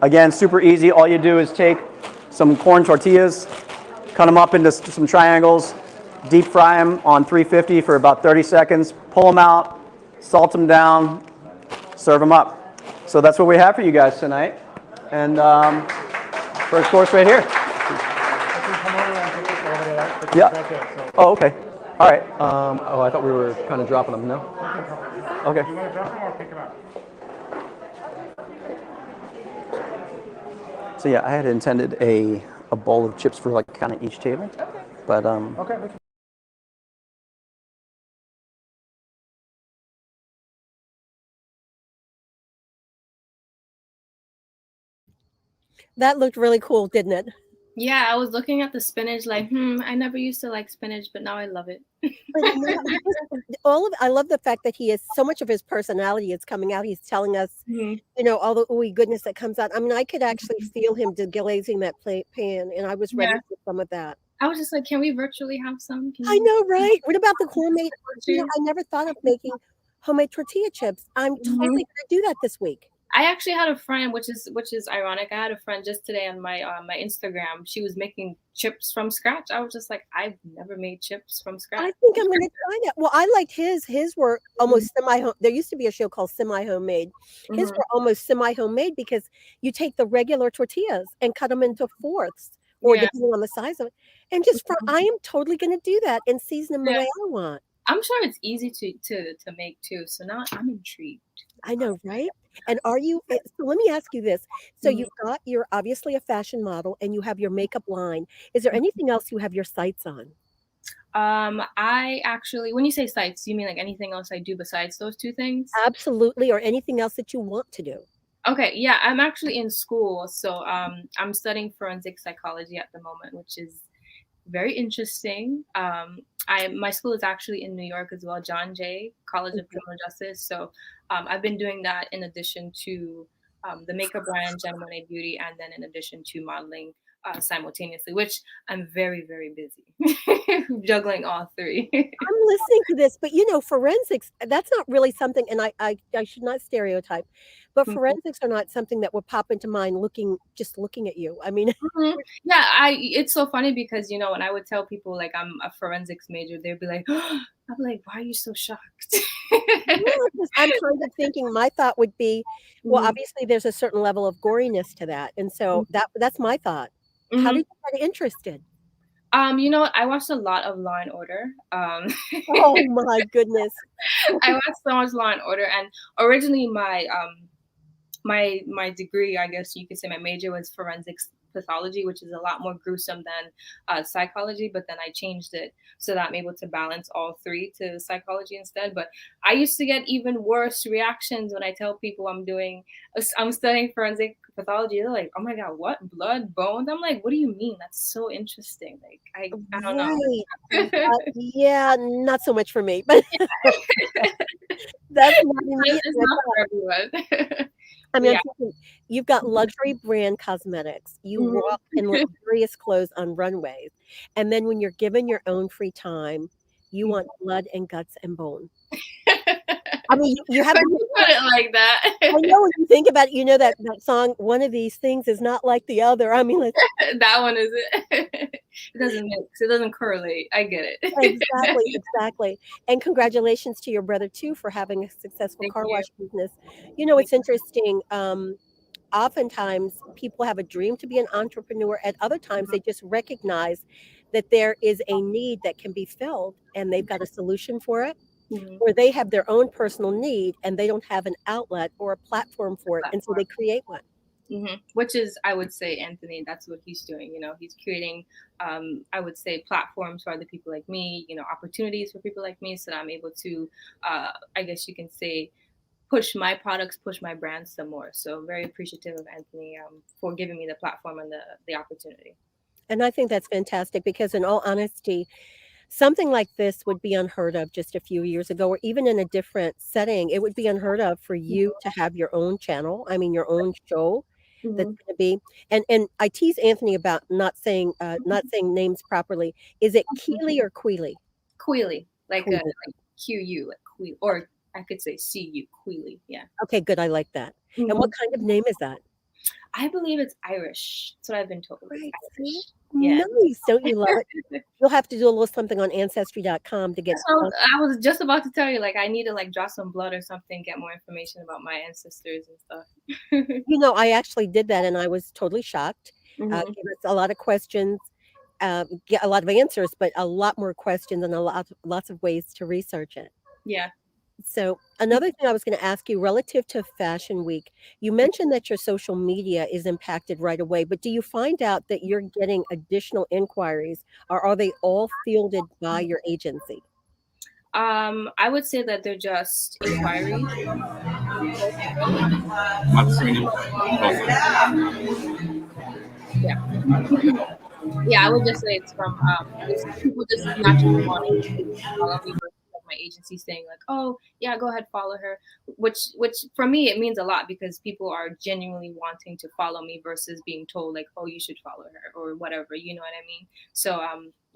Again, super easy. All you do is take some corn tortillas, cut them up into some triangles, deep fry them on 350 for about 30 seconds, pull them out, salt them down, serve them up. So that's what we have for you guys tonight. And first course right here. Yeah. Oh, okay. All right. Oh, I thought we were kind of dropping them. No? Okay. You want to drop them or pick them up? So yeah, I had intended a bowl of chips for like kind of each table. But Okay. That looked really cool, didn't it? Yeah, I was looking at the spinach like, I never used to like spinach, but now I love it. But I love the fact that he is so much of his personality is coming out. He's telling us, you know, all the ooey goodness that comes out. I mean, I could actually feel him deglazing that pan, and I was ready for some of that. I was just like, can we virtually have some? I know, right? What about the homemade? You know, I never thought of making homemade tortilla chips. I'm totally going to do that this week. I actually had a friend, which is ironic. I had a friend just today on my Instagram. She was making chips from scratch. I was just like, I've never made chips from scratch. I think I'm going to try that. Well, I liked his. His were almost semi-home. There used to be a show called Semi-Homemade. His were almost semi-homemade because you take the regular tortillas and cut them into fourths, or depending on the size of it, and just I am totally going to do that and season them the way I want. I'm sure it's easy to make too. So now I'm intrigued. I know, right? And are you so let me ask you this. So Mhm. you're obviously a fashion model and you have your makeup line. Is there anything else you have your sights on? I actually, when you say sites, you mean like anything else I do besides those two things? Absolutely, or anything else that you want to do? Okay, yeah, I'm actually in school, so I'm studying forensic psychology at the moment, which is very interesting. I My school is actually in New York as well, John Jay College of Criminal Justice. So I've been doing that in addition to the makeup brand Gem Monet Beauty, and then in addition to modeling simultaneously, which I'm very very busy juggling all three. I'm listening to this, but forensics, that's not really something, and I should not stereotype, but forensics are not something that would pop into mind just looking at you. I mean, Mhm. Yeah, I it's so funny because when I would tell people like I'm a forensics major, they'd be like, I'm like, why are you so shocked? yeah, 'cause I'm kind of thinking my thought would be, well, Mhm, obviously there's a certain level of goriness to that, and so that's my thought. How mhm. did you get interested? What? I watched a lot of Law and Order. Oh my goodness. I watched so much Law and Order, and originally my degree, I guess you could say my major was forensics pathology, which is a lot more gruesome than psychology. But then I changed it so that I'm able to balance all three to psychology instead. But I used to get even worse reactions when I tell people I'm studying forensic pathology. They're like, "Oh my god, what? Blood, bones?" I'm like, "What do you mean? That's so interesting." Like I don't know. Right. Yeah, not so much for me, but that's not It's immediately. not for everyone. I But mean, yeah. I'm thinking you've got luxury brand cosmetics. You Mhm. walk in luxurious clothes on runways, and then when you're given your own free time, you want blood and guts and bone. I mean, you have When the you put it like I that. know when you think about it, that song, "One of these things is not like the other." I mean, it's That one is it. It doesn't mix, it doesn't correlate. I get it. exactly, exactly. And congratulations to your brother too for having a successful Thank car you. wash business. Thank It's interesting. Oftentimes people have a dream to be an entrepreneur. At other times, they just recognize that there is a need that can be filled and they've got a solution for it, Mhm. or they have their own personal need and they don't have an outlet or a platform for it. And so they Platform. create one. Which is, I would say, Anthony, that's what he's doing. He's creating, I would say, platforms for other people like me, opportunities for people like me so that I'm able to, I guess you can say, push my products, push my brand some more. So very appreciative of Anthony for giving me the platform and the opportunity. And I think that's fantastic because, in all honesty, something like this would be unheard of just a few years ago, or even in a different setting. It would be unheard of for you to have your own channel. I mean, your own show that's Mm-hmm. going to be. And I tease Anthony about not saying names properly. Is it Keely or Queely? Queely, Queely. like QU, like Queely, or I could say CU, Queely. Yeah. Okay, good. I like that. And what hmm kind of name is that? I believe it's Irish. That's what I've been told. It's Right. See? Irish. Yeah. Nice. Don't you love it? You'll have to do a little something on ancestry.com to get. That's what I was just about to tell you. Like, I need to like draw some blood or something, get more information about my ancestors and stuff. I actually did that and I was totally shocked. hmm Gave us a lot of questions, get a lot of answers, but a lot more questions and lots of ways to research it. Yeah. So another thing I was going to ask you relative to Fashion Week, you mentioned that your social media is impacted right away, but do you find out that you're getting additional inquiries or are they all fielded by your agency? I would say that they're just inquiries. Yeah. Yeah, I would just say it's from just people just naturally wanting to follow me versus like my agency saying like, oh yeah, go ahead, follow her. Which for me it means a lot because people are genuinely wanting to follow me versus being told like, oh, you should follow her or whatever. You know what I mean? So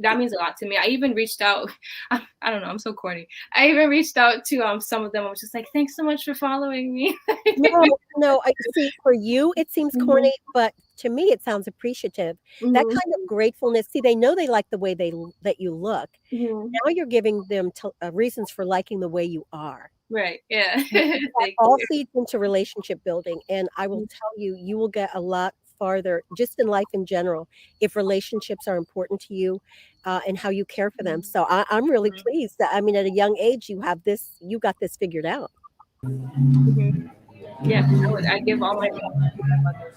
that means a lot to me. I even reached out. I don't know. I'm so corny. I even reached out to some of them. I was just like, thanks so much for following me. No, no, I see for you it seems Mhm, corny, but to me it sounds appreciative. That mhm, kind of gratefulness, see, they know they like the way that you look. mhm. Now you're giving them reasons for liking the way you are. Right. Yeah. That Thank all you. feeds into relationship building, and I will tell you, you will get a lot farther, just in life in general, if relationships are important to you, and how you care for them. So I'm really pleased that, I mean, at a young age, you got this figured out. Mhm. Yeah, I give all my love to my mother.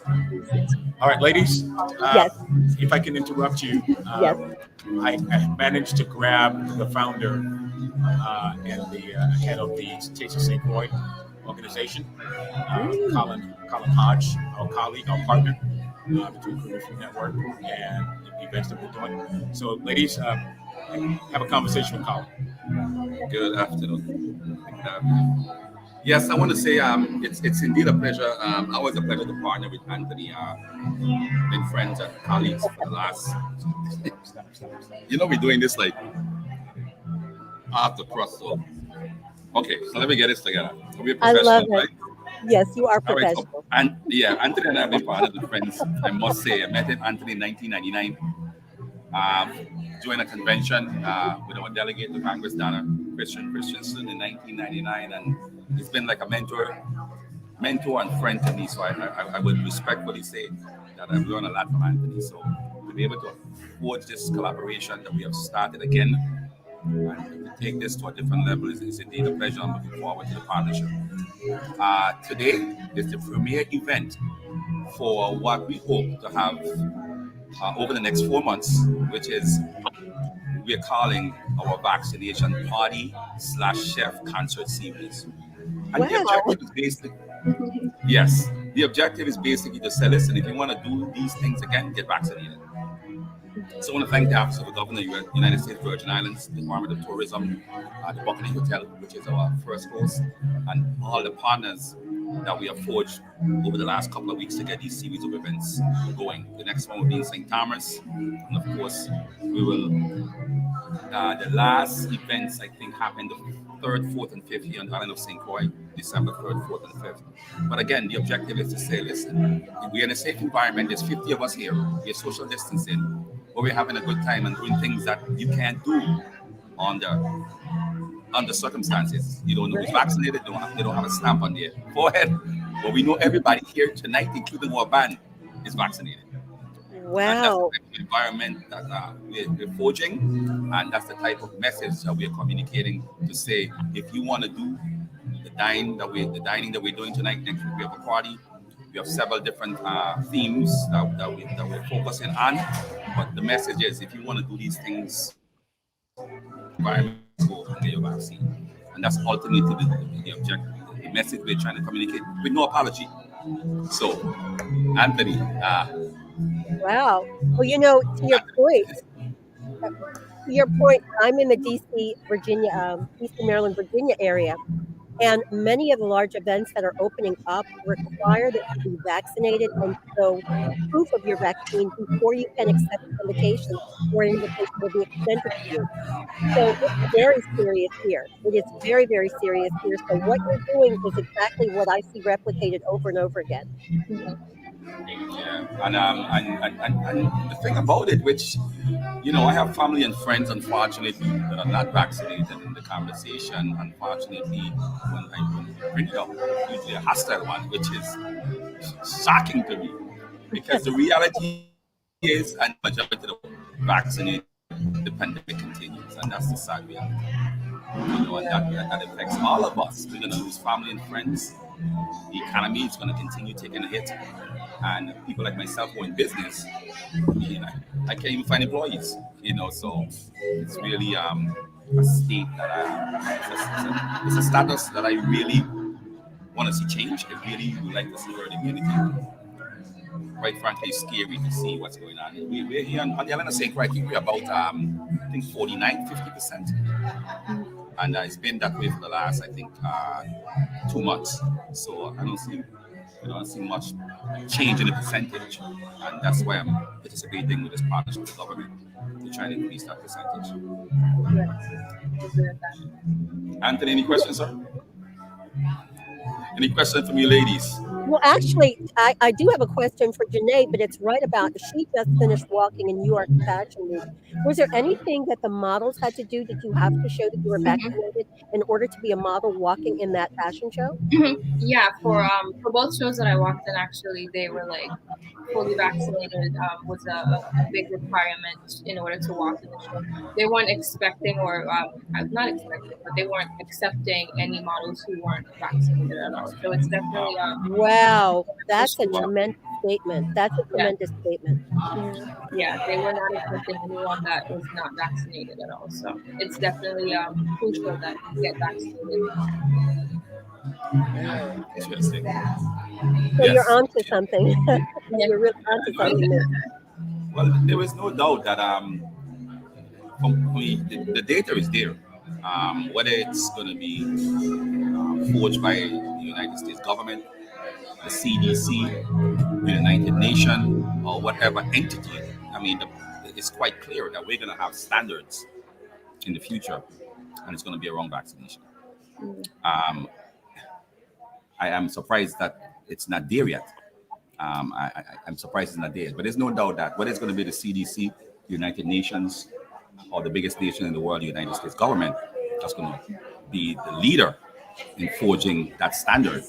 All right, ladies, Yes, if I can interrupt you, yes. I managed to grab the founder and the head of the Taste of St. Croix organization, Colin Hodge, our colleague, our partner between Career Food Network and the events that we're doing. So, ladies, have a conversation with Colin. Good afternoon. Yes, I want to say it's indeed a pleasure. Always a pleasure to partner with Anthony. Been friends and colleagues for the last. We're doing this like after cross. So okay, so let me get this together. We're I love professional, it. right? Yes, you are All right. So, professional. and yeah, Anthony and I have been partners and friends. I must say, I met Anthony in 1999. Joined a convention with our delegate to Congress, Donna Christensen, in 1999, and he's been like a mentor and friend to me. So I would respectfully say that I've learned a lot from Anthony. So to be able to forge this collaboration that we have started again and to take this to a different level is indeed a pleasure. I'm looking forward to the partnership. Today is the premier event for what we hope to have over the next 4 months, which is we're calling our vaccination party / chef concert series. And the Wow. objective is basically, yes, the objective is basically to say, listen, if you want to do these things again, get vaccinated. So I want to thank the Office of the Governor of the United States Virgin Islands, the Department of Tourism, the Buccaneer Hotel, which is our first host, and all the partners that we have forged over the last couple of weeks to get these series of events going. The next one will be in St. Thomas, and of course, we will. The last events I think happened the 3rd, 4th, and 5th here on the island of St. Croix, December 3rd, 4th, and 5th. But again, the objective is to say, listen, we're in a safe environment. There's 50 of us here. We're social distancing, but we're having a good time and doing things that you can't do under circumstances. You don't know who's vaccinated. They don't have a stamp on their forehead. But we know everybody here tonight, including our band, is vaccinated. And that's the Wow. type of environment that we're forging, and that's the type of message that we're communicating to say, if you want to do the dining that we're doing tonight, next week we have a party. We have several different themes that we're focusing on, but the message is, if you want to do these things, environment, go and get your vaccine, and that's ultimately the objective, the message we're trying to communicate with no apology. So, Anthony. Wow. Well, to your point, I'm in the DC, Maryland, Virginia area, and many of the large events that are opening up require that you be vaccinated and show proof of your vaccine before you can accept invitations, or an invitation will be extended to you. So it's very serious here. It is very, very serious here. So what you're doing is exactly what I see replicated over and over again. Yeah, and the thing about it, which I have family and friends, unfortunately, that are not vaccinated in the conversation. Unfortunately, when I bring it up, usually a hostile one, which is shocking to me, because the reality is, and majority of the vaccinated, the pandemic continues, and that's the sad reality. And that affects all of us. We're going to lose family and friends. The economy is going to continue taking a hit, and people like myself who are in business, I can't even find employees. So it's really a state that it's a status that I really want to see change. I really would like to see herd immunity. Quite frankly, it's scary to see what's going on. We're here on the island of St. Croix. I think we're about 50%. And it's been that way for the last, I think, 2 months. So I don't see much change in the percentage, and that's why I'm participating with this partnership with the government to try to increase that percentage. Anthony, any questions, sir? Any questions from you ladies? Well, actually, I do have a question for Janae, but it's right about she just finished walking in New York Fashion Week. Was there anything that the models had to do? Did you have to show that you were vaccinated in order to be a model walking in that fashion show? Yeah, for both shows that I walked in, actually, they were like fully vaccinated. Was a big requirement in order to walk in the show. They weren't expecting, or not expecting, but they weren't accepting any models who weren't vaccinated at all. So it's definitely Wow, that's a Wow. tremendous statement. That's a Yeah. tremendous statement. Yeah, they were not accepting anyone that was not vaccinated at all. So it's definitely crucial that you get vaccinated. Interesting. So you're Yes. onto something. Yeah. You're really onto something. Miss. Well, there is no doubt that the data is there. Whether it's going to be forged by the United States government, the CDC, the United Nations, or whatever entity, I mean, it's quite clear that we're going to have standards in the future, and it's going to be around vaccination. I am surprised that it's not there yet. I'm surprised it's not there, but there's no doubt that whether it's going to be the CDC, the United Nations, or the biggest nation in the world, the United States government, that's going to be the leader in forging that standard.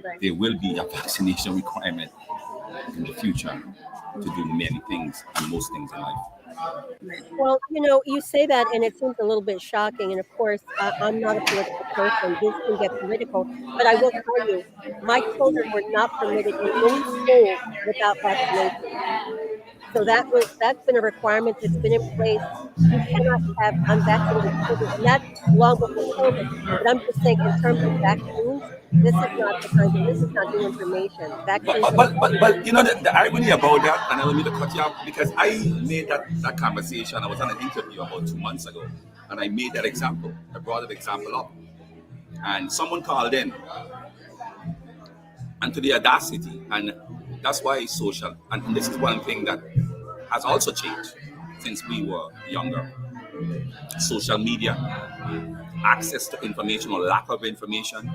Right. There will be a vaccination requirement in the future to do many things and most things in life. Well, you say that, and it seems a little bit shocking. And of course, I'm not a political person. This can get political, but I will tell you, my children were not permitted in any school without vaccination. So that's been a requirement that's been in place. You cannot have unvaccinated children, and that's long before COVID. But I'm just saying, in terms of vaccines, this is not new information. Vaccines. But the irony about that, and I don't mean to cut you off, because I made that conversation. I was on an interview about 2 months ago, and I made that example. I brought that example up, and someone called in, and to the audacity, and that's why it's social. And this is one thing that has also changed since we were younger. Social media, access to information or lack of information,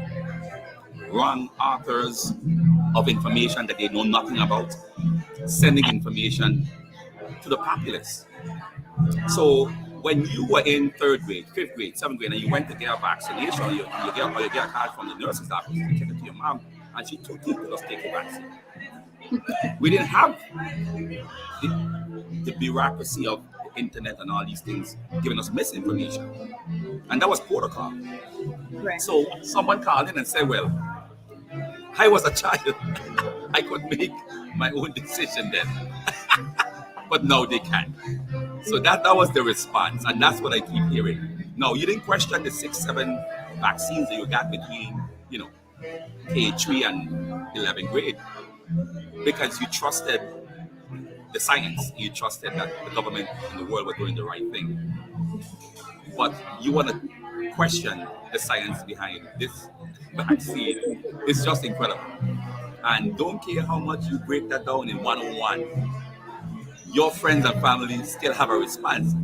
wrong authors of information that they know nothing about, sending information to the populace. So when you were in 3rd grade, 5th grade, 7th grade, and you went to get a vaccination, or you get a card from the nurse's office, you take it to your mom, and she took you to just take the vaccine. We didn't have the bureaucracy of the internet and all these things giving us misinformation. And that was protocol. Right. So someone called in and said, well, I was a child. I could make my own decision then. But now they can't. So that was the response. And that's what I keep hearing. No, you didn't question the 6-7 vaccines that you got between, K3 and 11th grade. Because you trusted the science. You trusted that the government and the world were doing the right thing. But you want to question the science behind this vaccine. It's just incredible. And don't care how much you break that down in 101, your friends and family still have a response.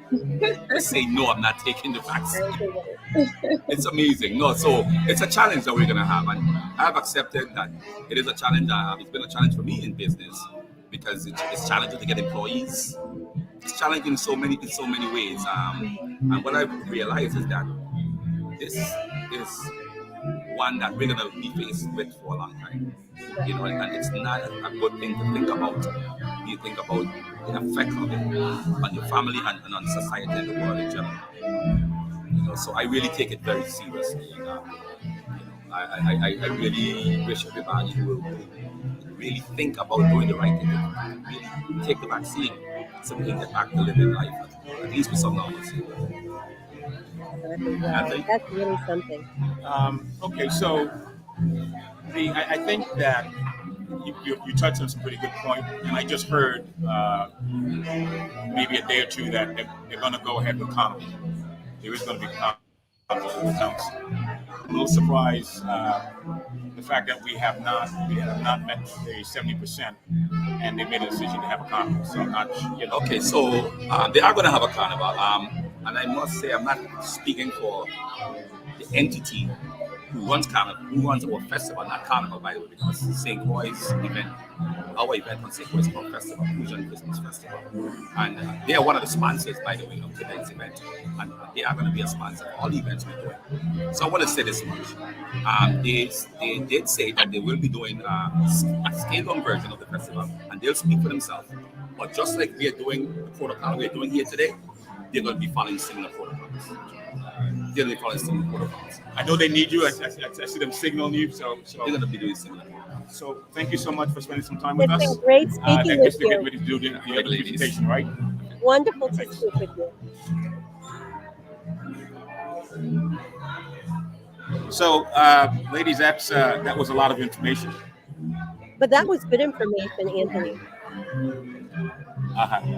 They say, no, I'm not taking the vaccine. It's amazing. No, so it's a challenge that we're going to have. And I've accepted that it is a challenge. It's been a challenge for me in business because it's challenging to get employees. It's challenging in so many ways. And what I've realized is that this is one that we're going to be faced with for a long time. And it's not a good thing to think about. You think about the effect of it on your family and on society and the world in general. So I really take it very seriously. I really wish everybody will really think about doing the right thing. Really take the vaccine so we can get back to living life, at least with some normalcy. That's really something. Okay, so I think that you touched on some pretty good point, and I just heard maybe a day or two that they're going to go ahead with Connell. There is going to be Connell over the council. I'm a little surprised the fact that we have not met the 70%, and they made a decision to have a carnival. So I'm not, Okay, so they are going to have a carnival, and I must say I'm not speaking for the entity who runs Carnival, who runs our festival, not Carnival by the way, because St. Croix's event, our event on St. Croix's Club Festival, Fusion Christmas Festival. And they are one of the sponsors, by the way, of tonight's event. And they are going to be a sponsor of all the events we're doing. So I want to say this much. They did say that they will be doing a scaled-down version of the festival, and they'll speak for themselves. But just like we are doing the protocol we're doing here today, they're going to be following similar protocols. They're going to be following similar protocols. I know they need you. I see them signaling you. So They're going to be doing similar protocols. So thank you so much for spending some time with It's us. been great I speaking guess with they get you. ready to do the presentation, right? Wonderful to speak with you. So, ladies, that was a lot of information. But that was good information, Anthony.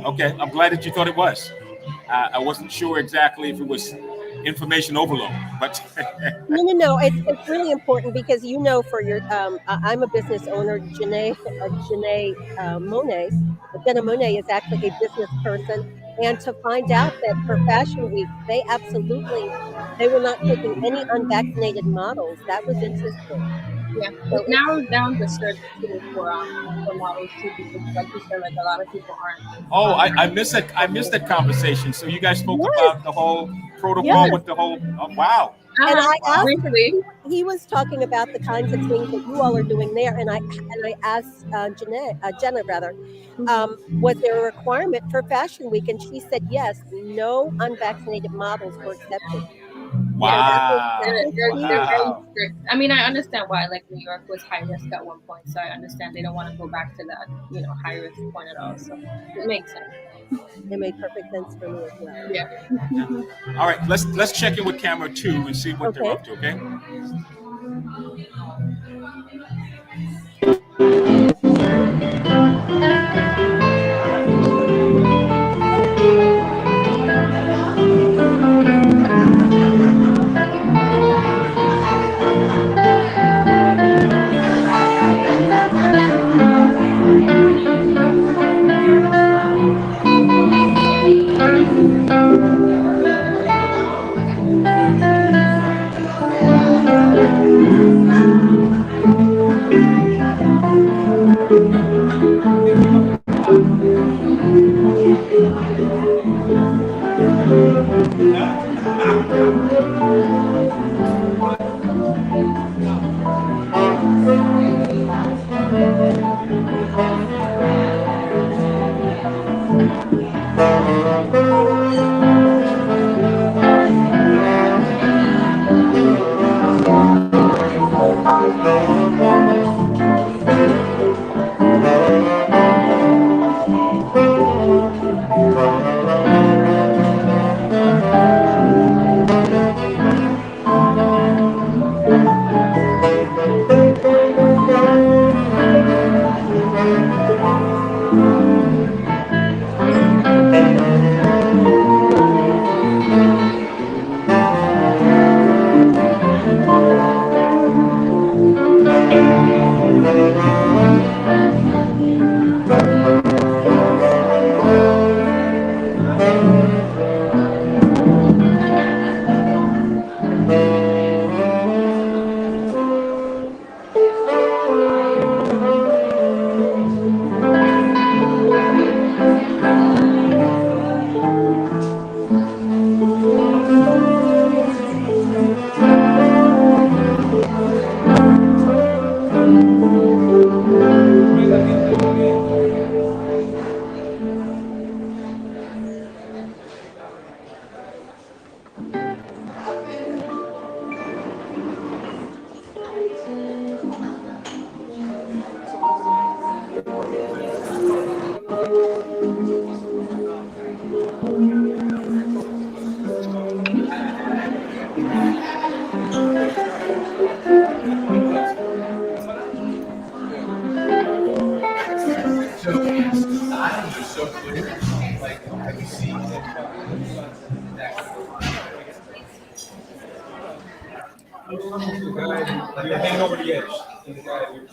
Okay, I'm glad that you thought it was. I wasn't sure exactly if it was information overload, but No. It's really important because for your I'm a business owner. Jenna Monet. Jenna Monet is actually a business person, and to find out that for Fashion Week they were not taking any unvaccinated models. That was interesting. Yeah, it narrows down the search too for models too, because like you said, like a lot of people aren't. oh, I missed that. I missed that conversation. So you guys spoke Yes. about the whole protocol Yes. with the whole. Wow. And I asked, Briefly, he was talking about the kinds of things that you all are doing there, and I asked Jenna rather, was there a requirement for Fashion Week, and she said yes, no unvaccinated models were accepted. Wow. they're very Wow. strict. I mean, I understand why. Like New York was high risk at one point, so I understand they don't want to go back to that, high risk point at all. So it makes sense. It made perfect sense for me as well. Yeah. All right, let's check in with camera 2 and see what they're Okay. up to. Okay.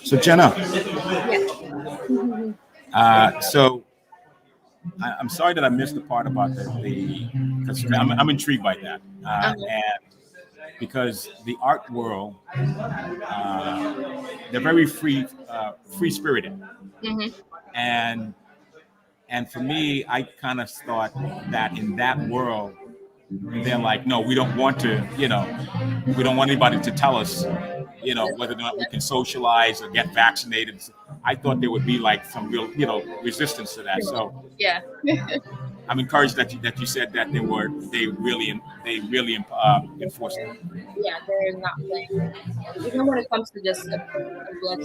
So Jenna, so I'm sorry that I missed the part about because I'm intrigued by that. And because the art world, they're very free spirited, Hmm. and for me, I kind of thought that in that world, they're like, no, we don't want to, we don't want anybody to tell us, whether or not we can socialize or get vaccinated. I thought there would be like some real, resistance to that. So Yeah. I'm encouraged that you said that they really enforced it. Yeah, they're not playing. Even when it comes to just a blood,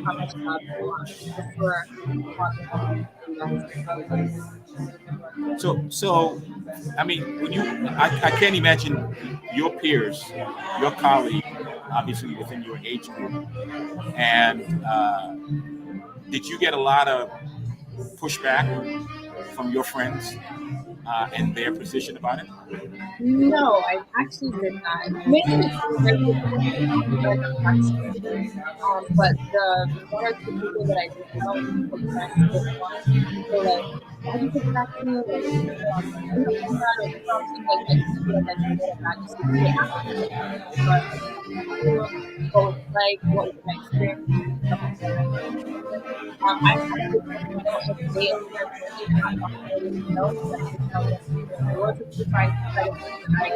how much they want just for So I mean, I can't imagine your peers, your colleague, obviously within your age group, and did you get a lot of pushback from your friends and their position about it? No, I actually did not. Mainly because I was very vaccinated. But the one or two people that I did know were didn't want to. So like, why did you get the vaccine? Like, I'm not doing that or something. Like, I just feel like I should get a vaccine. They asked me what was it like, what was my experience, stuff like that. I actually didn't know if they intentionally not vaccinated themselves, but I could tell them they were trying to try to make it right.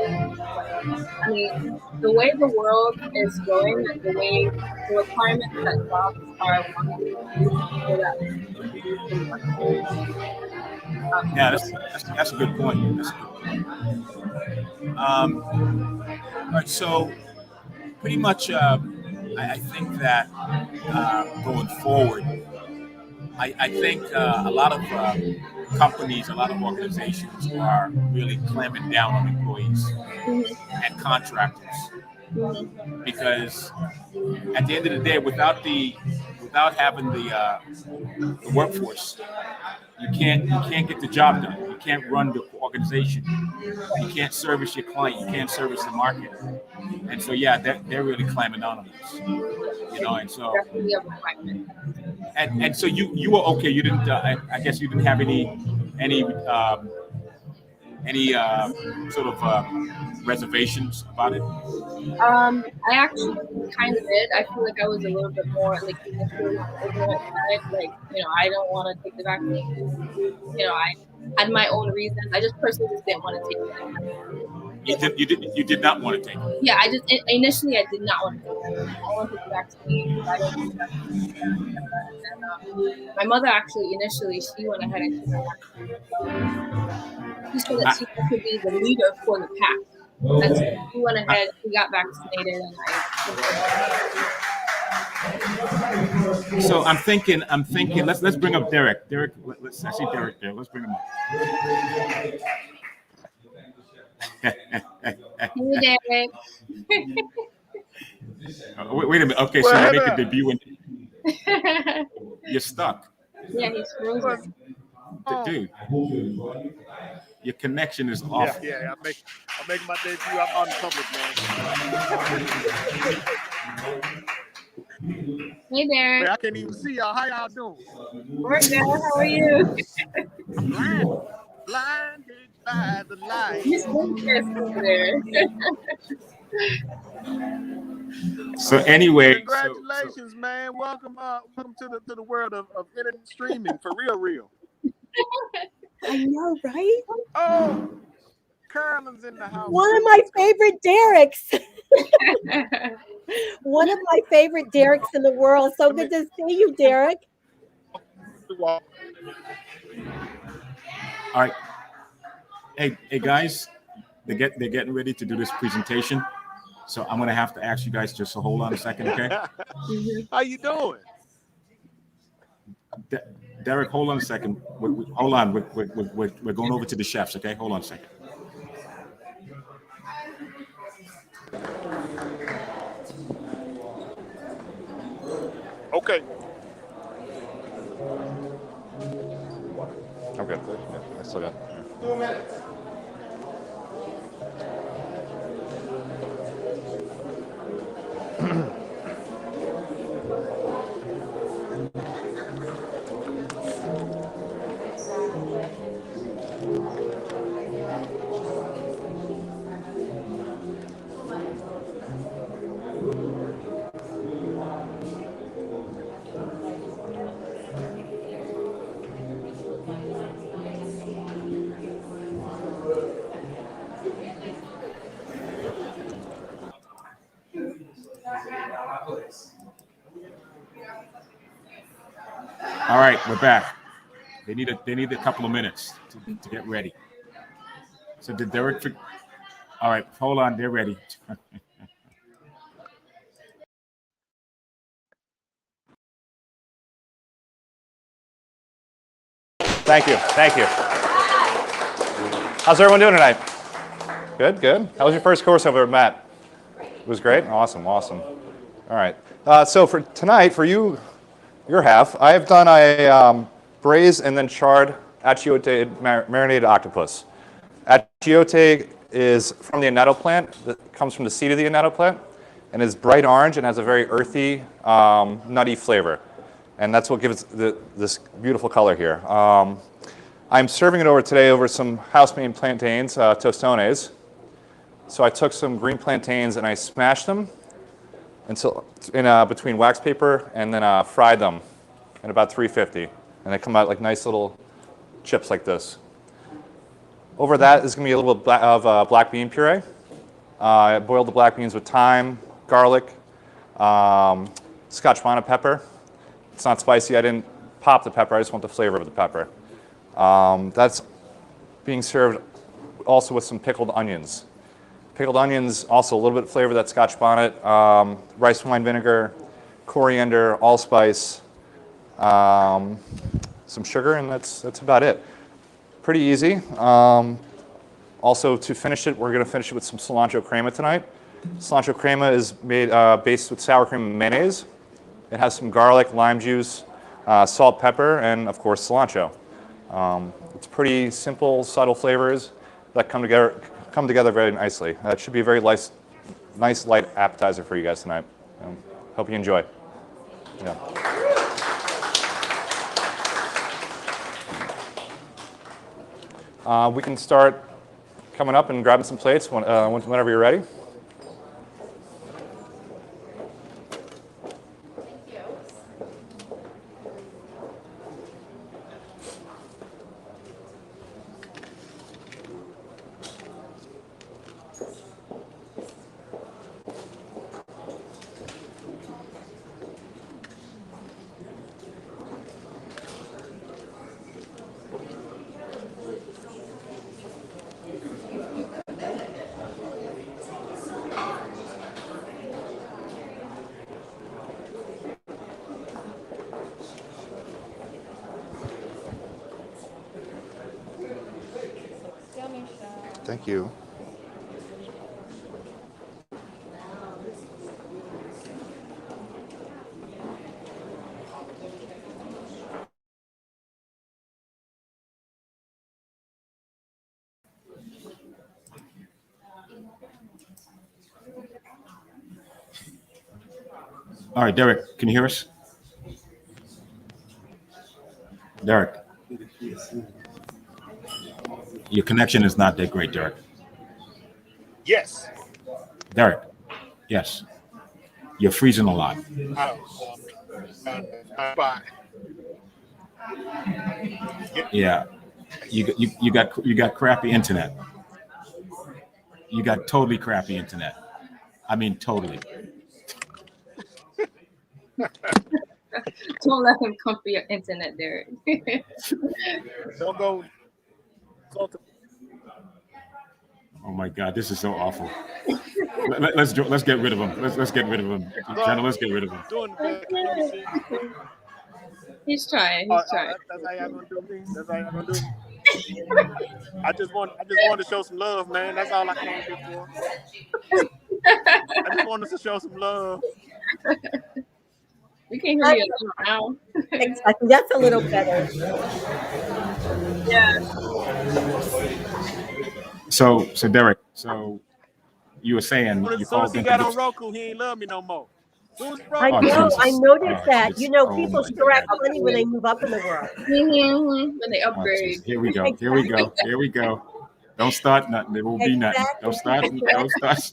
I mean, the way the world is going and the way the requirements that jobs are wanting so that people want Yeah, that's a good point. That's a good point. All right, so pretty much, I think that going forward, I think a lot of companies, a lot of organizations are really clamping down on employees and contractors because at the end of the day, without having the workforce, you can't get the job done. You can't run the organization. You can't service your client. You can't service the market. And so yeah, they're really clamping down on this. And so definitely a requirement. and so you were okay. You didn't. I guess you didn't have any sort of reservations about it. I actually kind of did. I feel like I was a little bit more like initially on the ignorant side. Like, I don't want to take the vaccine. I had my own reasons. I just personally just didn't want to take it. You did not want to take it. Yeah, initially I did not want to take it. I wanted the vaccine. I don't think that's and my mother actually initially she went ahead and took the vaccine. She said that she wanted to be the leader for the pack. And so she went ahead, she got vaccinated, and I. So I'm thinking. Let's bring up Derek. I see Derek there. Let's bring him up. Hey, Derek. Wait a minute. Okay, so you make a debut and you're stuck. Yeah, he's frozen. Dude, your connection is off. Yeah. I'm making my debut. I'm on public, man. Hey, Derek. I can't even see y'all. How y'all doing? We're good. How are you? Blinded by the light. He's over there. So anyway, Congratulations, man. Welcome to the world of internet streaming for real. I know, right? Oh, Carolyn's in the house. One of my favorite Derek's. One of my favorite Derek's in the world. So good to see you, Derek. All right. Hey guys, they're getting ready to do this presentation. So I'm gonna have to ask you guys just to hold on a second, okay? How you doing? Derek, hold on a second. Hold on. We're going over to the chefs, okay? Hold on a second. Okay. Okay. I still got 2 minutes. All right, we're back. They need a couple of minutes to get ready. So did Derek? All right, hold on. They're ready. Thank you. Thank you. How's everyone doing tonight? Good, good. How was your first course over at Matt? It was great? Awesome, awesome. All right. So for tonight, for you, your half, I have done a braised and then charred achiote marinated octopus. Achiote is from the annatto plant. That comes from the seed of the annatto plant and is bright orange and has a very earthy, nutty flavor. And that's what gives this beautiful color here. I'm serving it over today over some house-made plantains, tostones. So I took some green plantains and I smashed them until between wax paper and then fried them at about 350. And they come out like nice little chips like this. Over that is going to be a little bit of black bean puree. I boiled the black beans with thyme, garlic, Scotch bonnet pepper. It's not spicy. I didn't pop the pepper. I just want the flavor of the pepper. That's being served also with some pickled onions. Pickled onions, also a little bit of flavor, that Scotch bonnet, rice wine vinegar, coriander, allspice, some sugar, and that's about it. Pretty easy. Also, to finish it, we're going to finish it with some cilantro crema tonight. Cilantro crema is made based with sour cream and mayonnaise. It has some garlic, lime juice, salt, pepper, and of course cilantro. It's pretty simple, subtle flavors that come together very nicely. It should be a very nice light appetizer for you guys tonight. Hope you enjoy. Yeah. We can start coming up and grabbing some plates whenever you're ready. Thank you. All right, Derek, can you hear us? Derek, your connection is not that great, Derek. Yes. Derek, yes. You're freezing a lot. Bye. Yeah, you got crappy internet. You got totally crappy internet. I mean, totally. Don't let him come for your internet, Derek. Don't go. Oh my God, this is so awful. Let's get rid of him. Let's get rid of him. Channel, let's get rid of him. Doing the best. He's trying. He's trying. That's how y'all gonna do me. That's how y'all gonna do me. I just want to show some love, man. That's all I came here for. I just wanted to show some love. We can't hear you now. Exactly. That's a little better. Yeah. So Derek, so you were saying you As soon called as he in. got on Roku, he ain't love me no more. I know. Jesus. I noticed that. Jesus. You know, Oh people my sure act God. funny when they move up in the world. When they Oh, upgrade. Jesus. Here we go. Here we go. Here we go. Don't start nothing. There will be nothing. Don't start. Don't start.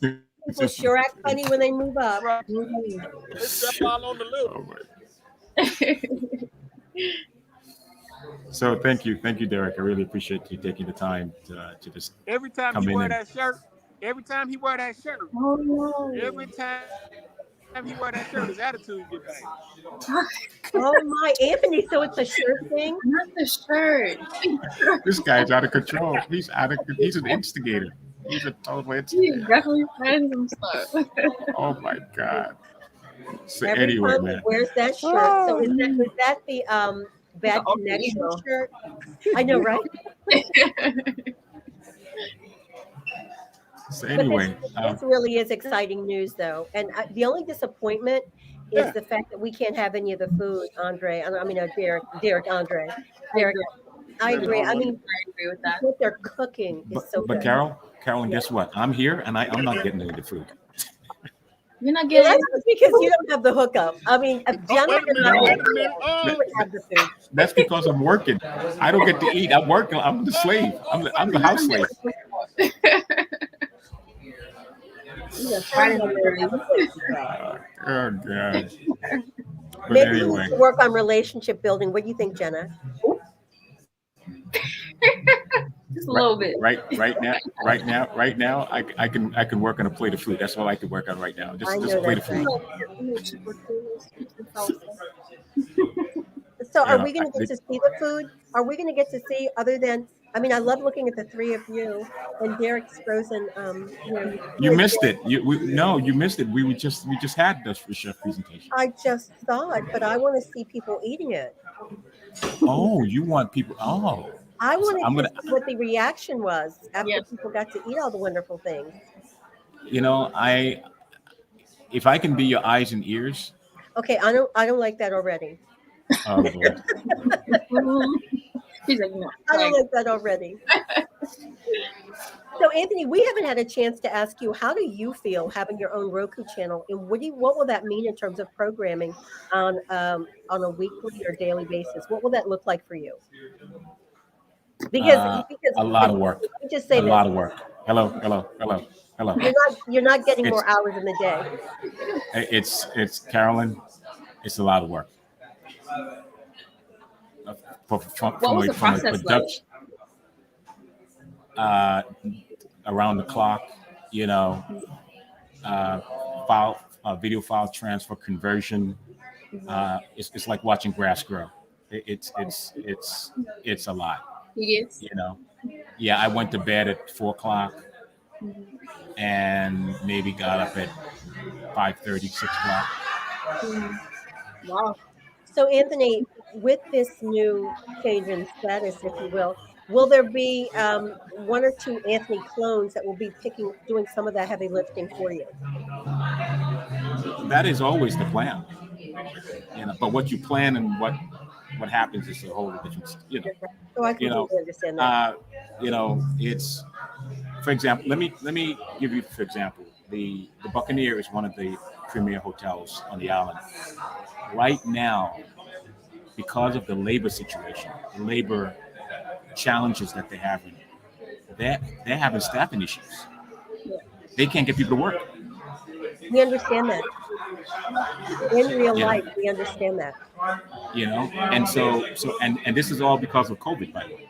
People sure act funny when they move up. It's all on the loop. Oh my. So thank you, Derek. I really appreciate you taking the time to just Every time come he in wear and- that shirt, every time he wear that shirt, Oh no. every time time he wear that shirt, his attitude get bad. Oh my, Anthony! So it's a shirt thing. Not the shirt. This guy's out of control. He's an instigator. He's a total He's instigator. definitely trying some stuff. Oh my God. So Every anyway, time he man. wears that shirt. So was that the Bad The Connection ego. shirt? I know, right? So But anyway, this really is exciting news, though. And the only disappointment is the fact that we can't have any of the food, Andre. I mean, Derek, Andre. Derek, I agree. I mean, I agree with that. what they're cooking is so but good. Carolyn, guess what? I'm here and I'm not getting any of the food. You're not Well, getting that's because you don't have the hookup. I mean, if Gemma Wait a and I minute, had wait a minute. we would have the food. That's because I'm working. I don't get to eat. I'm working. I'm the slave. I'm the house slave. Oh God. But Maybe we anyway, need to work on relationship building. What do you think, Jenna? Just a little bit. right now, I can work on a plate of food. That's all I can work on right now. I Just a know plate of that's food. So are Yeah, we going to get to see the food? Are we going to get to see other than? I mean, I love looking at the three of you and Derek's frozen. You missed it. You missed it. We just had this for chef presentation. I just saw it, but I want to see people eating it. Oh, you want people? Oh, I wanted I'm to gonna- see what the reaction was after Yeah. people got to eat all the wonderful things. you know, if I can be your eyes and ears. Okay, I don't like that already. Oh Lord. He's like, no. I don't like that already. So Anthony, we haven't had a chance to ask you, how do you feel having your own Roku channel, and what will that mean in terms of programming on a weekly or daily basis? What will that look like for you? Because A lot of work. let me just say A this. lot of work. Hello. You're not getting It's- more hours in the day. It's Carolyn. It's a lot of work. What was the process like? Around the clock, video file transfer, conversion. It's like watching grass grow. It's a lot. Yes. Yeah, I went to bed at 4:00 and maybe got up at 5:30, 6:00. Wow. So Anthony, with this new change in status, if you will there be one or two Anthony clones that will be doing some of that heavy lifting for you? That is always the plan. But what you plan and what happens is a whole different. So I completely understand that. It's, for example, let me give you, for example, the Buccaneer is one of the premier hotels on the island. Right now, because of the labor situation, the labor challenges that they're having staffing issues. They can't get people to work. We understand that. In real Yeah. life, we understand that. And so and this is all because of COVID, by the way.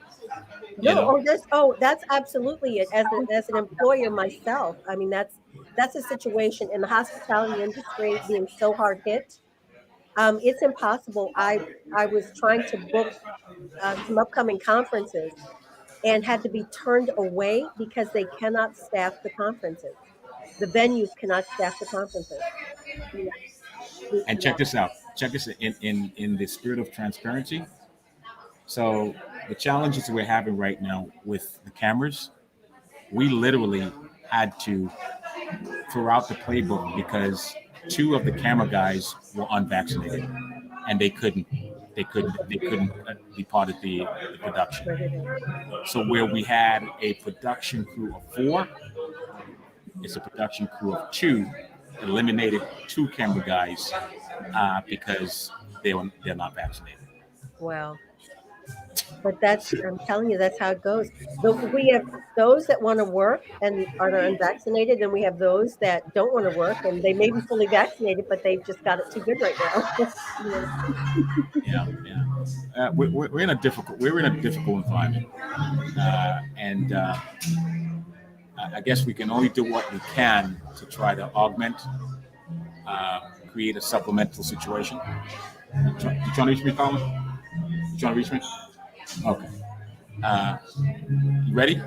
That's absolutely it. As an employer myself, I mean, that's a situation in the hospitality industry being so hard hit. It's impossible. I was trying to book some upcoming conferences and had to be turned away because they cannot staff the conferences. The venues cannot staff the conferences. And check this out. Check this in the spirit of transparency. So the challenges we're having right now with the cameras, we literally had to throw out the playbook because 2 of the camera guys were unvaccinated and they couldn't be part of the production. So where we had a production crew of 4, it's a production crew of 2, eliminated 2 camera guys because they're not vaccinated. Wow. But I'm telling you, that's how it goes. We have those that want to work and are unvaccinated, and we have those that don't want to work and they may be fully vaccinated, but they've just got it too good right now. Yeah. We're in a difficult environment, and I guess we can only do what we can to try to augment create a supplemental situation. You trying to reach me, Colin? You trying to reach me? Okay. You ready?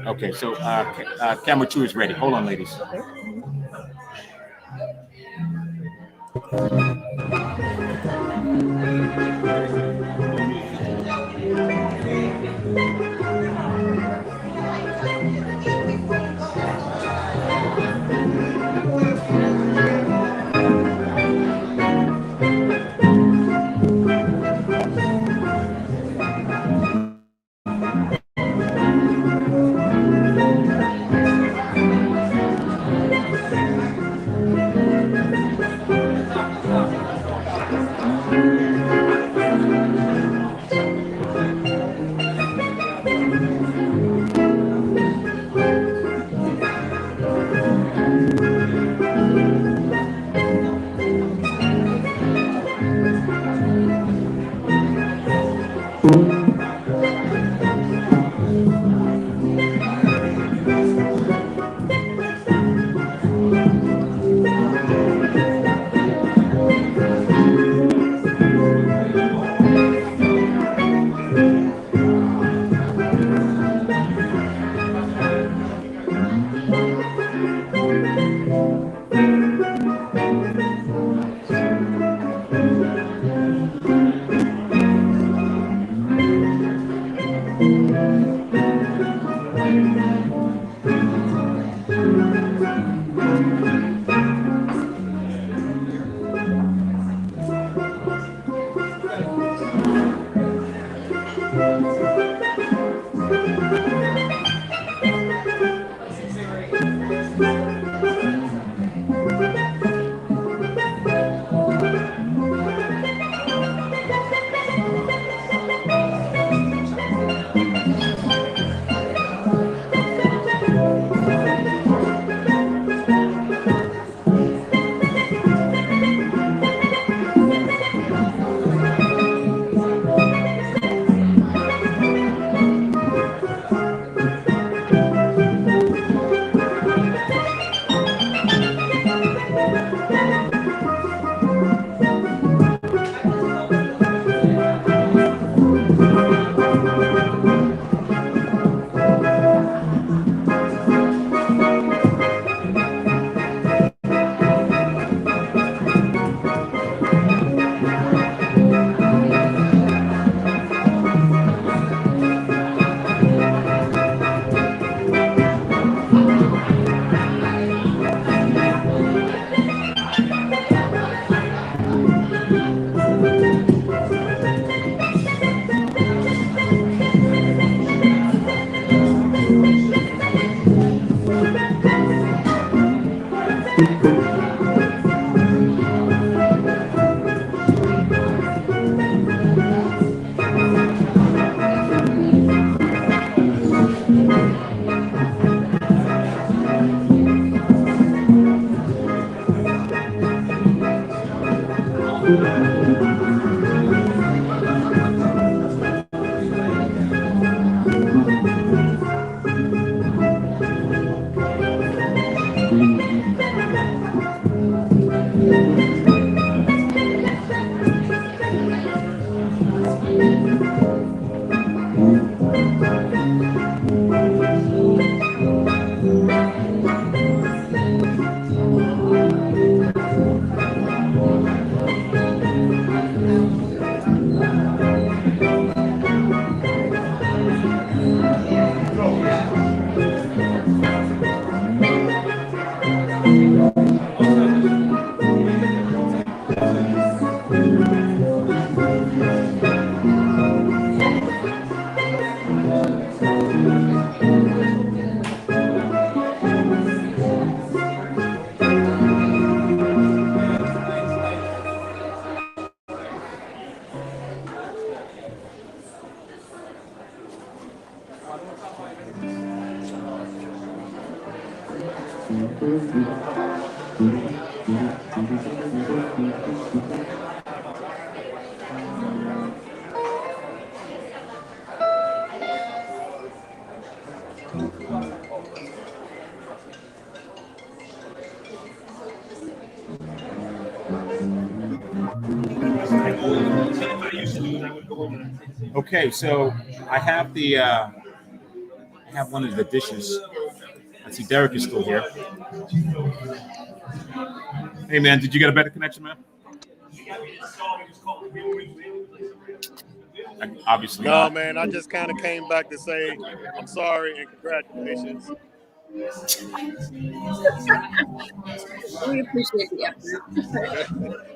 Okay, so camera 2 is ready. Hold on, ladies. Okay, so I have one of the dishes. Let's see, Derek is still here. Hey man, did you get a better connection, man? Obviously No, not. man, I just kind of came back to say I'm sorry and congratulations. We appreciate the effort.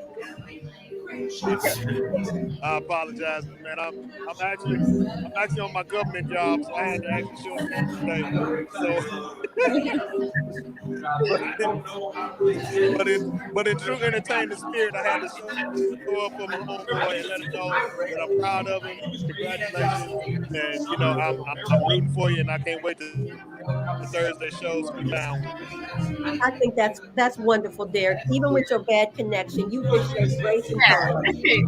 I apologize, man. I'm actually on my government job, so I had to actually show up today. But in true entertainment spirit, I had to show up for my homeboy and let him know that I'm proud of him. Congratulations, and you know I'm rooting for you, and I can't wait to the Thursday shows be down. I think that's wonderful, Derek. Even with your bad connection, you just showed grace and kindness.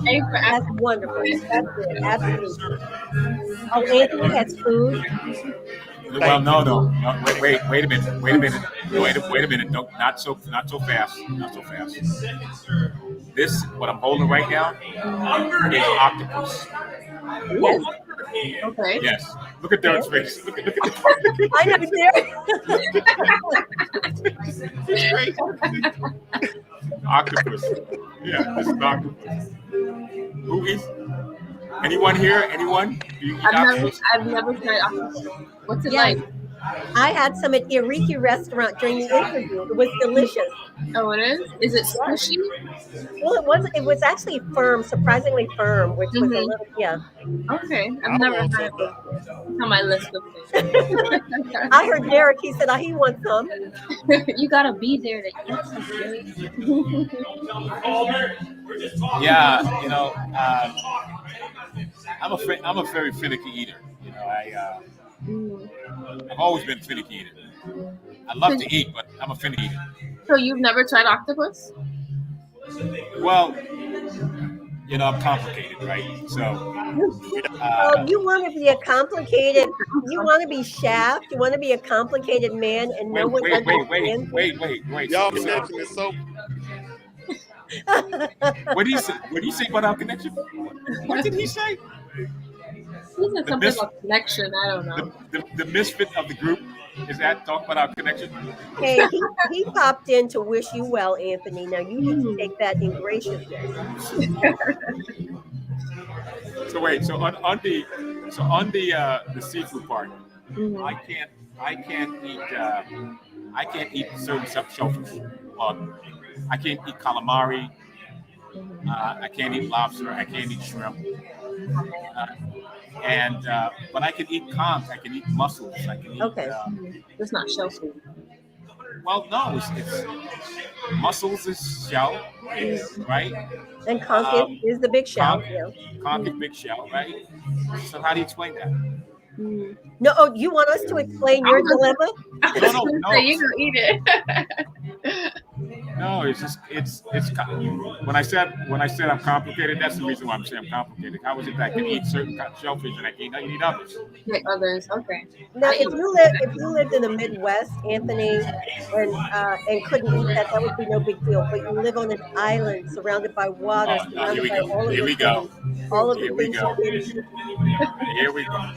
Thanks for That's asking. wonderful. That's good. Absolutely. Oh, Anthony has food. Well, no. Wait a minute. Wait a minute. No, not so fast. Not so fast. This, what I'm holding right now, is octopus. Yes. Okay. Yes. Look at Derek's face. Look at I know, Derek. octopus. Yeah, this is octopus. Who is? Anyone here? Anyone? Do you eat octopus? I've never tried octopus. What's it Yeah. like? I had some at Iriki restaurant during the interview. It was delicious. Oh, it is? Is it squishy? Well, it was actually firm, surprisingly firm, which was a little, yeah. Okay. I've never had it. It's on my list of things. I heard Derek, he said, he wants some. You gotta be there to eat some. Yeah, you know, I'm a very finicky eater. You know, I've always been a finicky eater. I love to eat, but I'm a finicky eater. So you've never tried octopus? Well, you know, I'm complicated, right? So, Oh, you want to be a complicated, you want to be Shaft, you want to be a complicated man and no one understands. wait. Y'all So, connection is so. what do you say? What do you say about our connection? What did he say? He said something about connection. I don't know. The misfit of the group is that talk about our connection. Hey, he popped in to wish you well, Anthony. Now you need to take that in graciousness. So wait, so on the seafood part, I can't eat certain shellfish. I can't eat calamari. I can't eat lobster. I can't eat shrimp. But I can eat conch. I can eat mussels. I can eat. Okay. It's not shellfish. Well, no, it's mussels is shell, right? And conch is the big shell. Conch is big shell, right? So how do you explain that? No, oh, you want us to explain your dilemma? No. You gonna eat it? No, it's when I said I'm complicated, that's the reason why I'm saying I'm complicated. How is it that I can eat certain shellfish and I can't eat others? Like others, okay. Now, if you lived in the Midwest, Anthony, and couldn't eat that would be no big deal. But you live on an island surrounded by water, surrounded by all of Here we go. all of the Here we things go. Here we go.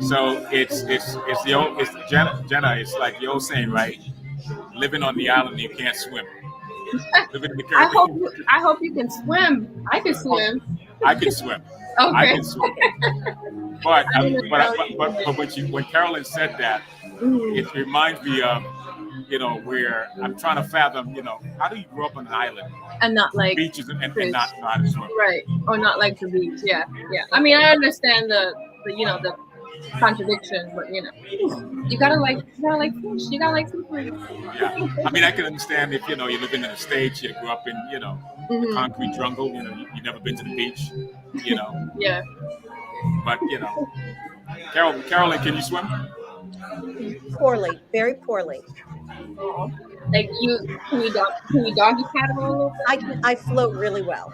So it's the old Jenna. It's like the old saying, right? Living on the island, you can't swim. Living in the Caribbean. I hope you can swim. I can swim. I can swim. Okay. I can swim. But when Carolyn said that, it reminds me of, you know, where I'm trying to fathom, you know, how do you grow up on an island And not like beaches and not know how to swim? right, or not like the beach. Yeah. I mean, I understand the contradiction, but you know, you gotta like fish. You gotta like seafood. Yeah, I mean, I can understand if, you know, you're living in the States, you grew up in, you know, the concrete jungle, you know, you've never been to the beach, you know. Yeah. But, you know, Carolyn, can you swim? Poorly, very poorly. Like can you doggy paddle a little bit? I float really well.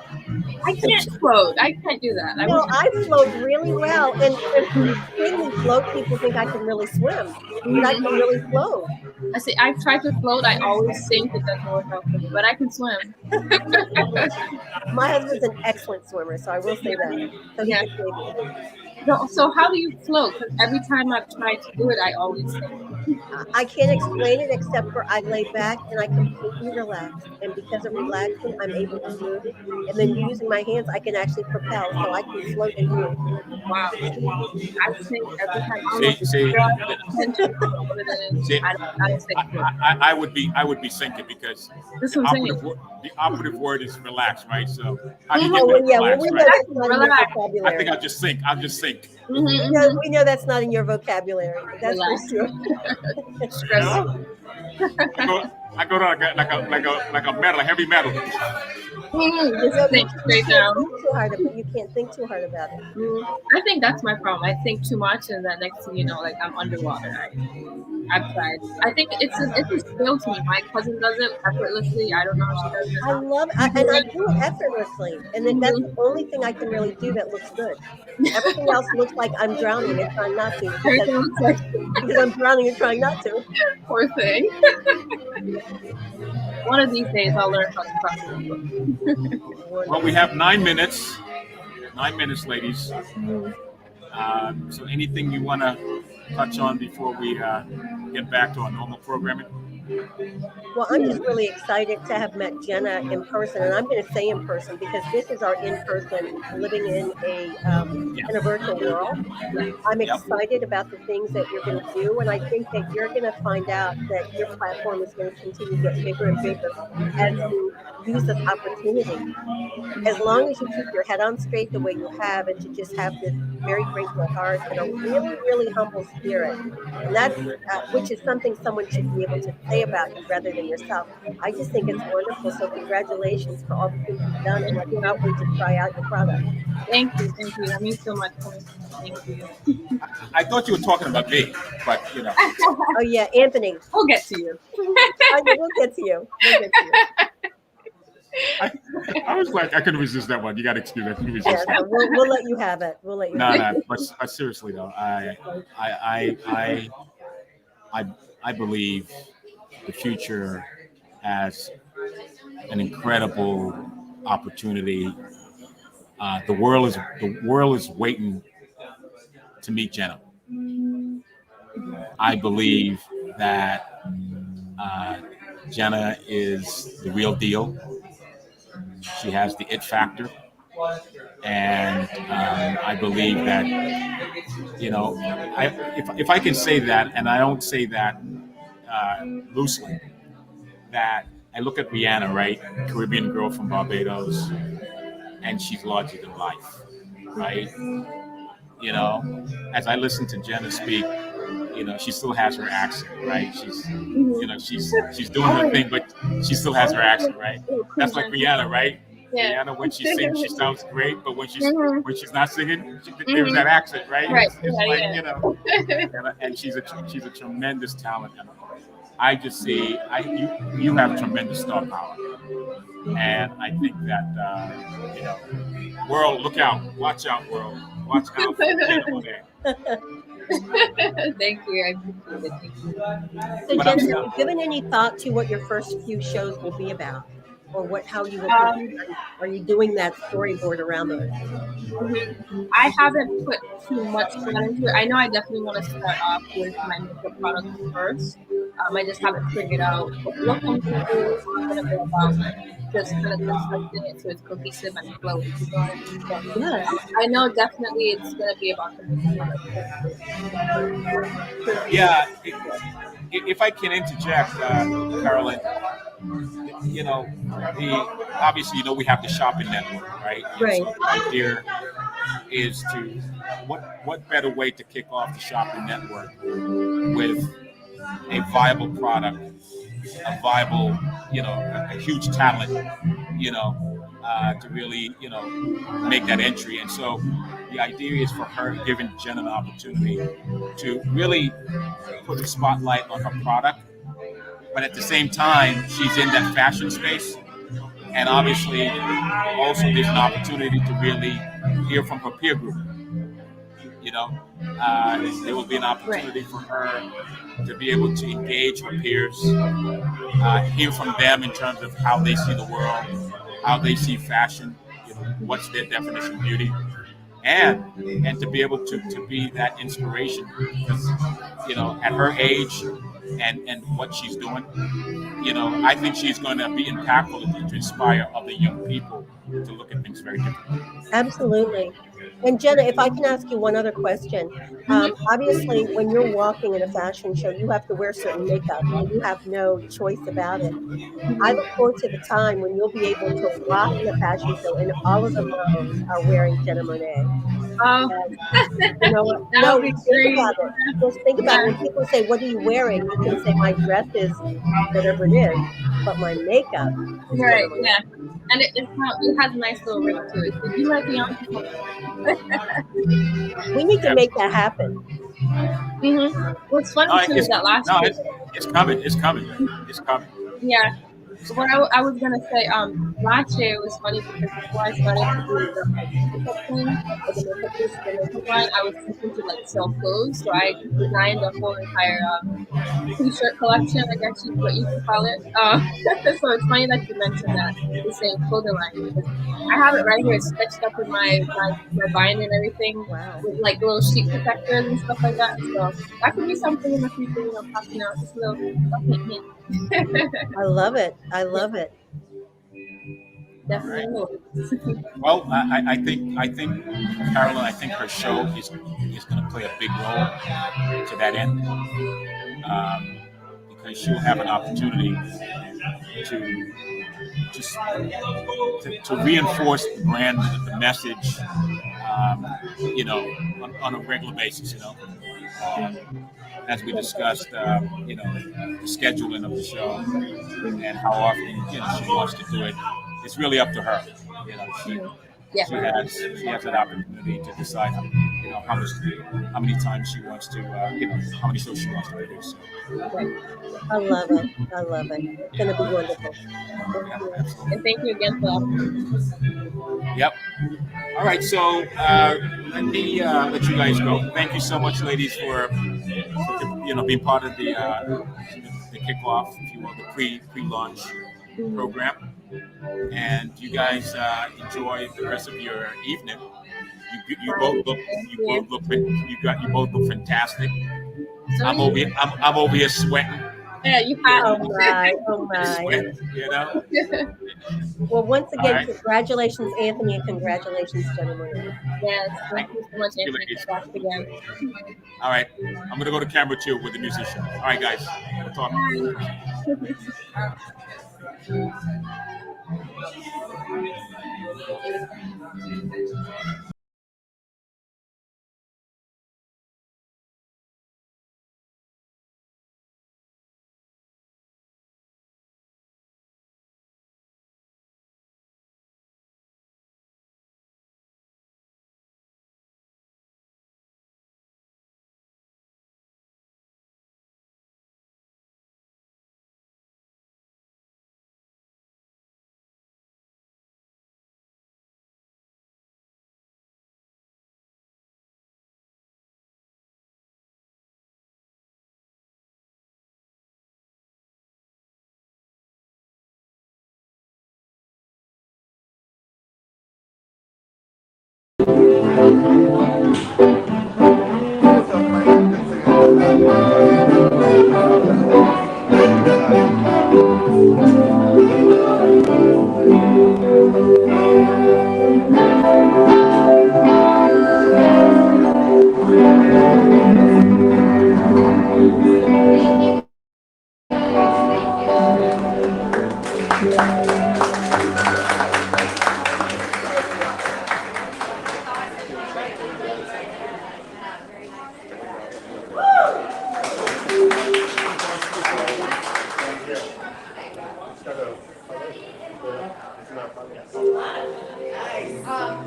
I can't float. I can't do that. I float really well, and when we float, people think I can really swim, but I can really float. I say I've tried to float. I always sink. It doesn't work out for me, but I can swim. My husband's an excellent swimmer, so I will say that. So he Yeah. can save me. So how do you float? Because every time I've tried to do it, I always sink. I can't explain it except for I lay back and I completely relax. And because of relaxing, I'm able to move. And then using my hands, I can actually propel, so I can float and move. Wow. I sink every time. I don't See, know what it is. see, I don't sink. I would be sinking because That's the what I'm saying. operative word is relax, right? So how do you Oh, get well, that yeah, well, relax, we know right? that's not in your Relax. I vocabulary. think I'll just sink. We know that's not in your vocabulary. That's for Relax. sure. Stress. I go to like a metal, a heavy metal. Just think straight down. Too hard about, you can't think too hard about it. I think that's my problem. I think too much, and then next thing you know, like I'm underwater. I've tried. I think it's a skill to me. My cousin does it effortlessly. I don't know how she does it. I love it, and I do it effortlessly. And then that's the only thing I can really do that looks good. Everything else looks like I'm drowning and trying not to because I'm drowning and trying not to. Poor thing. One of these days, I'll learn how to practice. Well, we have 9 minutes. 9 minutes, ladies. So anything you want to touch on before we get back to our normal programming? Well, I'm just really excited to have met Jenna in person, and I'm going to say in person because this is our in-person living in a virtual world. I'm excited about the things that you're going to do, and I think that you're going to find out that your platform is going to continue to get bigger and bigger as you use this opportunity. As long as you keep your head on straight the way you have, and to just have this very grateful heart and a really, really humble spirit, and that's which is something someone should be able to say about you rather than yourself. I just think it's wonderful. So congratulations for all the things you've done, and I cannot wait to try out your product. Thank you. That means so much. Thank you. I thought you were talking about me, but you know. Oh yeah, Anthony. We'll get to you. We'll get to you. We'll get to you. I was like, I couldn't resist that one. You got to excuse me. I couldn't resist Yeah, that. we'll let you have it. We'll let you. No. But seriously though, I believe the future has an incredible opportunity. The world is waiting to meet Jenna. I believe that Jenna is the real deal. She has the it factor, and I believe that if I can say that, and I don't say that loosely, that I look at Rihanna, right, Caribbean girl from Barbados, and she's larger than life, right? As I listen to Jenna speak, she still has her accent, right? She's doing her thing, but she still has her accent, right? That's like Rihanna, right? Yeah. Rihanna, when she sings, she sounds great, but when she's not singing, there's that accent, right? Right. It's like, and she's a tremendous talent. And I just see you have tremendous star power, and I think that world, look out, watch out, world, watch out for over there. Thank you. I appreciate it. Thank you. So, Jenna, have you given any thought to what your first few shows will be about, or how you will? Are you doing that storyboard around those? I haven't put too much thought into it. I know I definitely want to start off with my makeup products first. I just haven't figured out what I'm going to do. I'm going to go about just kind of constructing it so it's cohesive and flowy. So, Yes. I know definitely it's going to be about the makeup products. Yeah, if I can interject, Carolyn, obviously, we have the shopping network, right? Right. So the idea is to what better way to kick off the shopping network with a viable product, a viable, a huge talent, to really, make that entry. And so the idea is for her, giving Jen an opportunity to really put the spotlight on her product, but at the same time, she's in that fashion space. And obviously, also there's an opportunity to really hear from her peer group, You know, there will be an opportunity for her to be able to engage with peers, hear from them in terms of how they see the world, how they see fashion, you know, what's their definition of beauty, and to be able to be that inspiration, because, you know, at her age and what she's doing, you know, I think she's going to be impactful to inspire other young people to look at things very differently. Absolutely. And Jenna, if I can ask you one other question. Obviously, when you're walking in a fashion show, you have to wear certain makeup and you have no choice about it. I look forward to the time when you'll be able to walk in a fashion show and all of the models are wearing Jenna Monáe. Oh, You know what? that No, would be think great. about it. Just think about it. When people say, "What are you wearing?" You can say, "My dress is whatever it is, but my makeup is Jenna Right, Monáe." yeah. And it has a nice little ring to it. So you like Beyonce? We need to make that happen. What's funny No, too is that last year, it's coming. It's coming. It's coming. yeah. What I was gonna say, last year it was funny because before I started to do the makeup thing, or the makeup line, I was thinking to like sell clothes, so I designed a whole entire t-shirt collection, I guess what you could call it. So it's funny that you mentioned that, the same clothing line, because I have it right here sketched up in my bind and everything, Wow. with like little sheet protectors and stuff like that. So that could be something in the future, you know, popping out, just a little hint. I love it. I love it. Definitely will. Well, I think Carolyn, I think her show is going to play a big role to that end, because she'll have an opportunity to just to reinforce the brand, the message, you know, on a regular basis. You know, as we discussed, you know, the scheduling of the show and how often, you know, she wants to do it. It's really up to her. You know, she has that opportunity to decide, you know, how many times she wants to, you know, how many shows she wants to produce. I love it. I love it. It's going to be wonderful. And thank you again for that. Yep. All right, so let me let you guys go. Thank you so much, ladies, for you know, being part of the kickoff, if you will, the pre-launch program. And you guys enjoy the rest of your evening. You both look fantastic. I'm over here sweating. Yeah, you had. Oh my. Oh my. Sweating, you know. Well, once again, All right. Congratulations, Anthony, and congratulations, Jenna Monáe. Yes, thank you so much, Anthony, for that again. All right, I'm gonna go to camera 2 with the musician. All right, guys, we'll talk.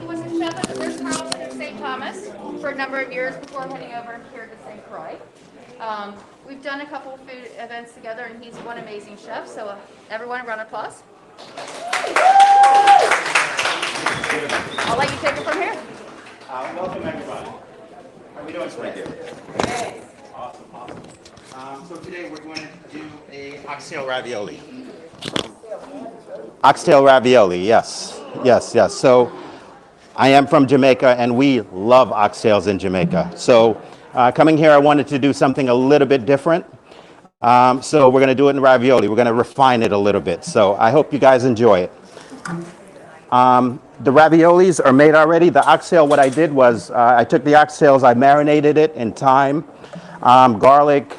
He was a chef at the Ritz-Carlton in St. Thomas for a number of years before heading over here to St. Croix. We've done a couple of food events together, and he's one amazing chef. So everyone, round of applause. I'll let you take it from here. Welcome, everybody. we doing today? Awesome, awesome. So today we're going to do a oxtail ravioli. Oxtail ravioli, yes, yes, yes. So I am from Jamaica, and we love oxtails in Jamaica. So coming here, I wanted to do something a little bit different. So we're going to do it in ravioli. We're going to refine it a little bit. So I hope you guys enjoy it. The raviolis are made already. The oxtail, what I did was I took the oxtails, I marinated it in thyme, garlic,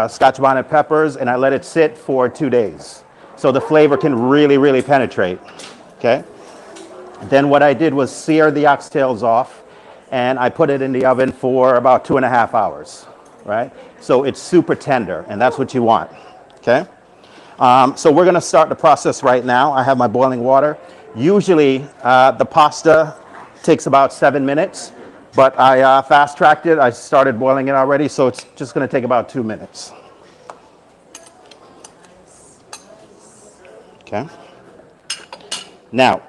Scotch bonnet peppers, and I let it sit for 2 days. So the flavor can really, really penetrate. Okay. Then what I did was sear the oxtails off, and I put it in the oven for about 2.5 hours. Right. So it's super tender, and that's what you want. Okay. So we're going to start the process right now. I have my boiling water. Usually the pasta takes about 7 minutes, but I fast-tracked it. I started boiling it already, so it's just going to take about 2 minutes. Okay. Now,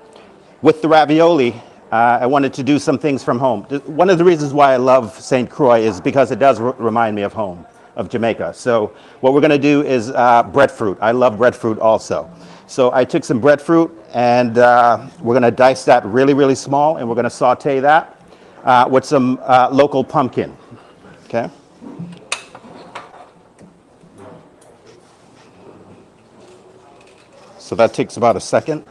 with the ravioli, I wanted to do some things from home. One of the reasons why I love St. Croix is because it does remind me of home, of Jamaica. So what we're going to do is breadfruit. I love breadfruit also. So I took some breadfruit, and we're going to dice that really, really small, and we're going to saute that with some local pumpkin. Okay. So that takes about a second.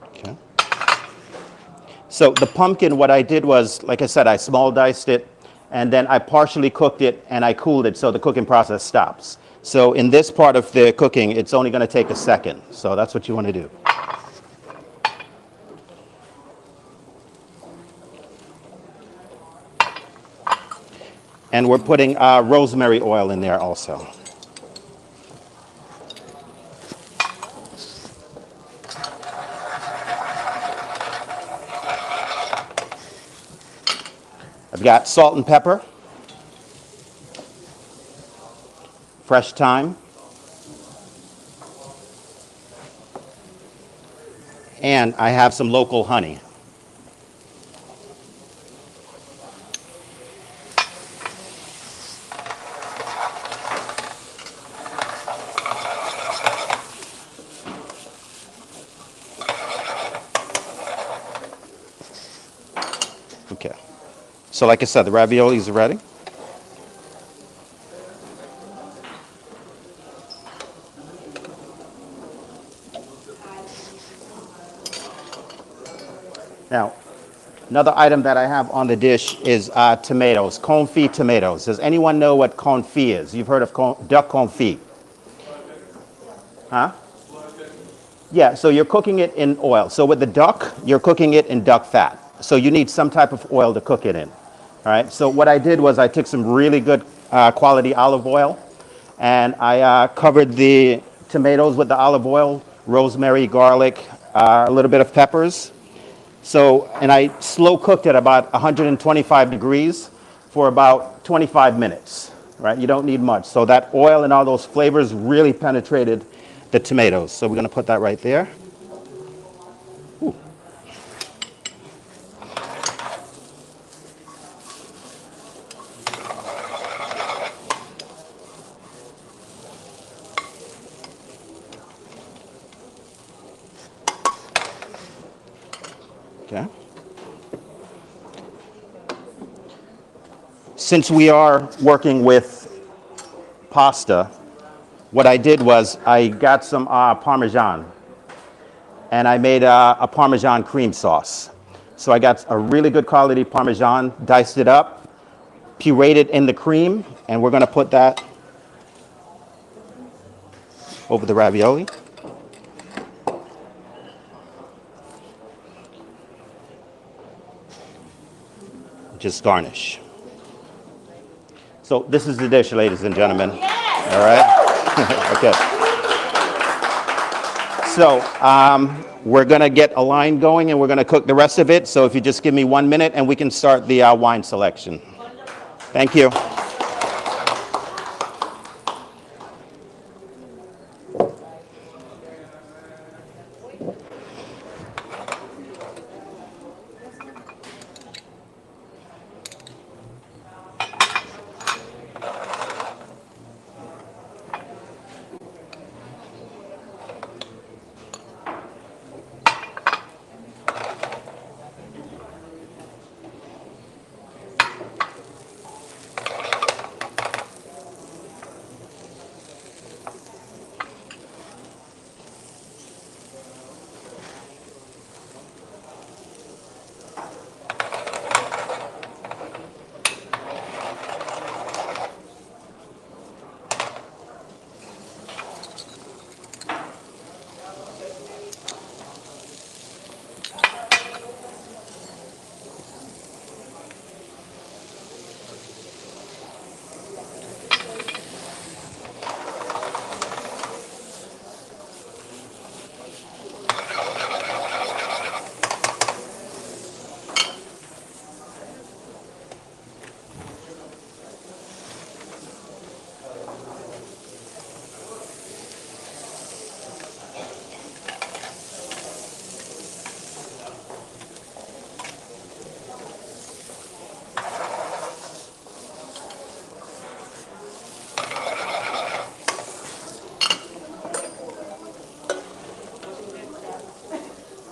Okay. So the pumpkin, what I did was, like I said, I small diced it, and then I partially cooked it, and I cooled it so the cooking process stops. So in this part of the cooking, it's only going to take a second. So that's what you want to do. And we're putting rosemary oil in there also. I've got salt and pepper, fresh thyme, and I have some local honey. Okay. So like I said, the raviolis are ready. Now, another item that I have on the dish is tomatoes, confit tomatoes. Does anyone know what confit is? You've heard of duck confit? Huh? Yeah, so you're cooking it in oil. So with the duck, you're cooking it in duck fat. So you need some type of oil to cook it in. All right, so what I did was I took some really good quality olive oil, and I covered the tomatoes with the olive oil, rosemary, garlic, a little bit of peppers. So, and I slow cooked it about 125 degrees for about 25 minutes, right? You don't need much. So that oil and all those flavors really penetrated the tomatoes. So we're going to put that right there. Ooh. Okay. Since we are working with pasta, what I did was I got some Parmesan, and I made a Parmesan cream sauce. So I got a really good quality Parmesan, diced it up, pureed it in the cream, and we're going to put that over the ravioli. Just garnish. So this is the dish, ladies and gentlemen. All right. Okay. So we're going to get a line going, and we're going to cook the rest of it. So if you just give me 1 minute, and we can start the wine selection. Thank you.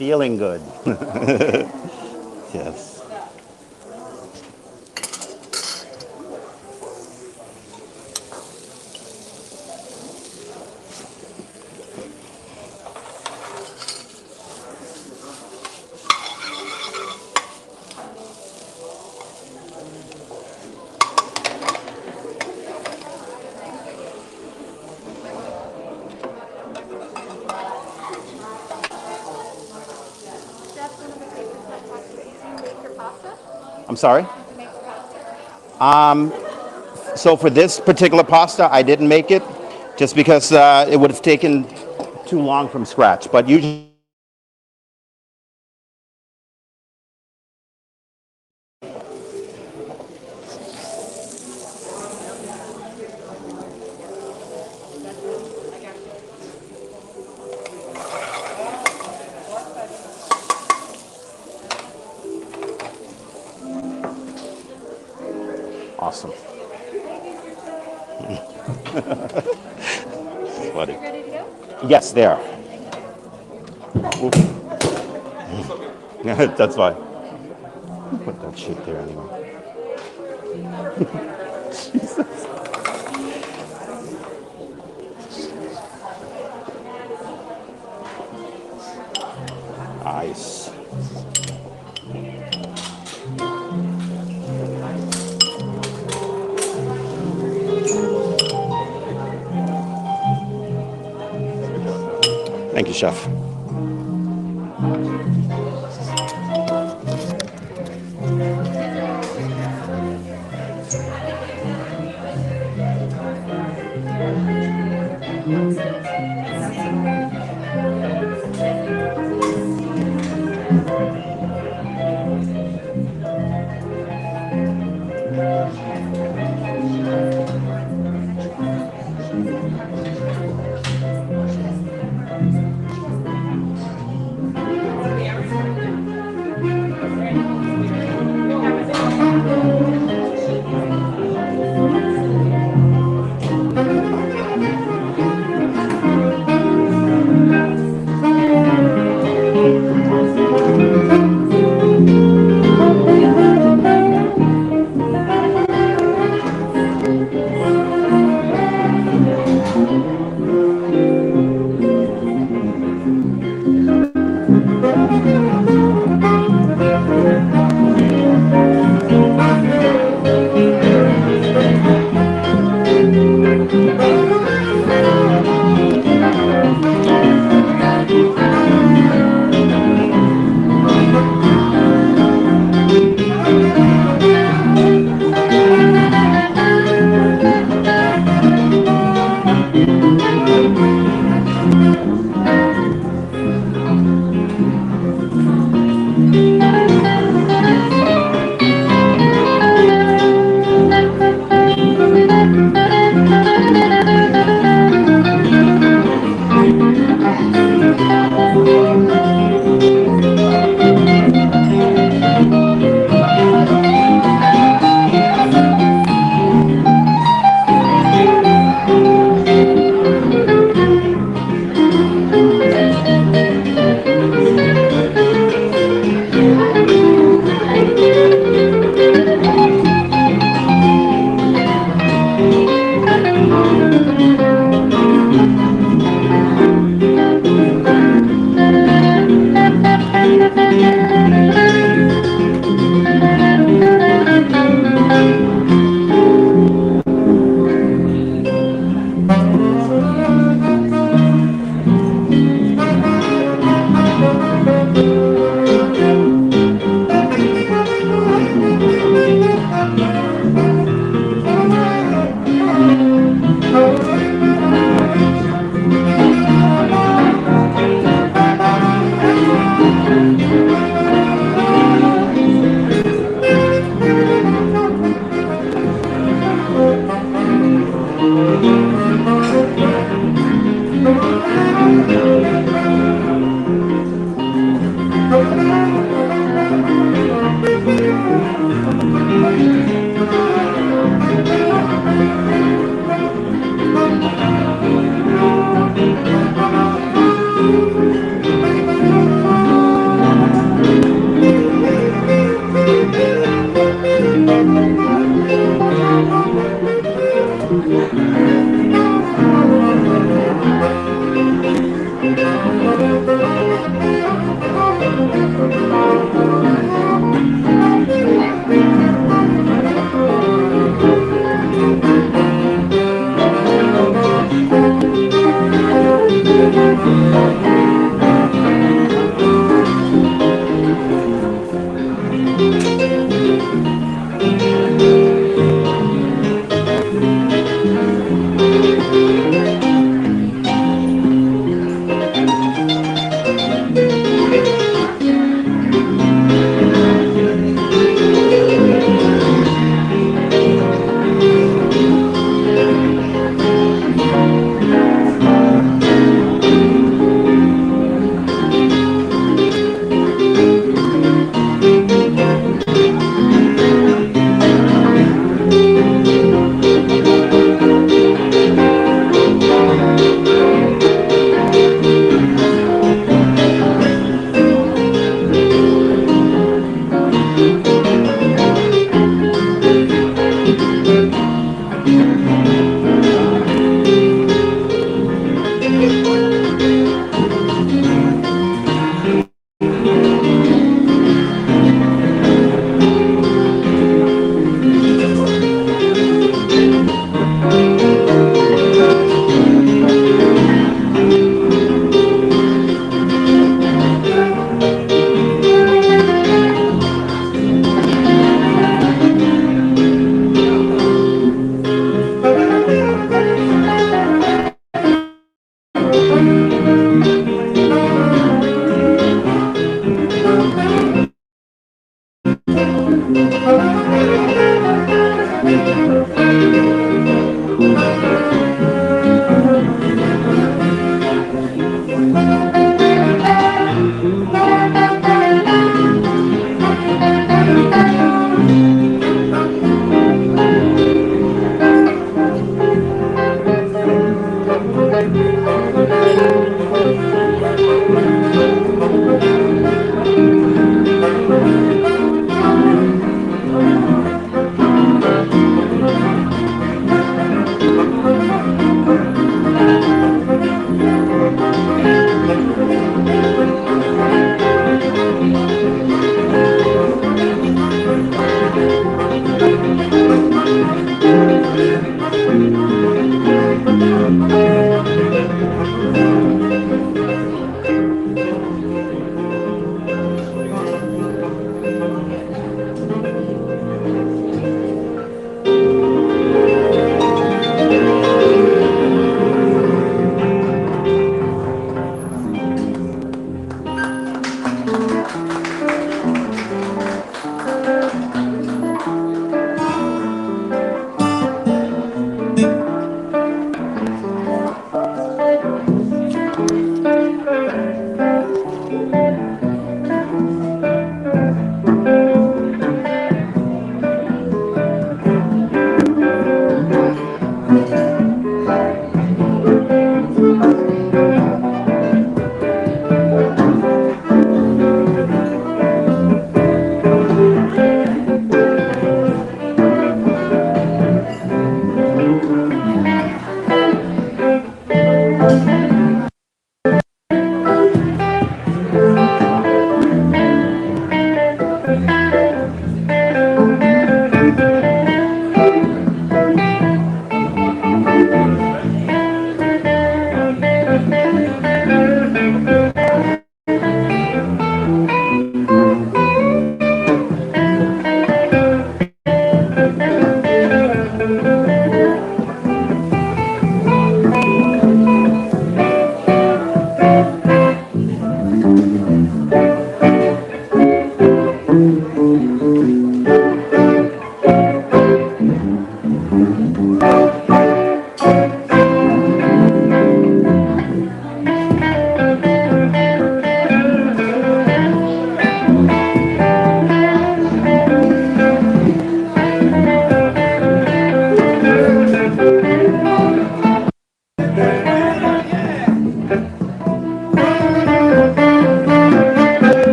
Feeling good. Yes. Chef, one of the favorites that pasta is you make your pasta? I'm sorry? You make your pasta? So for this particular pasta, I didn't make it just because it would have taken too long from scratch. But usually, awesome. Funny. Ready to go? Yes, there. That's fine. Put that shit there anyway. Jesus. Nice. Thank you, Chef.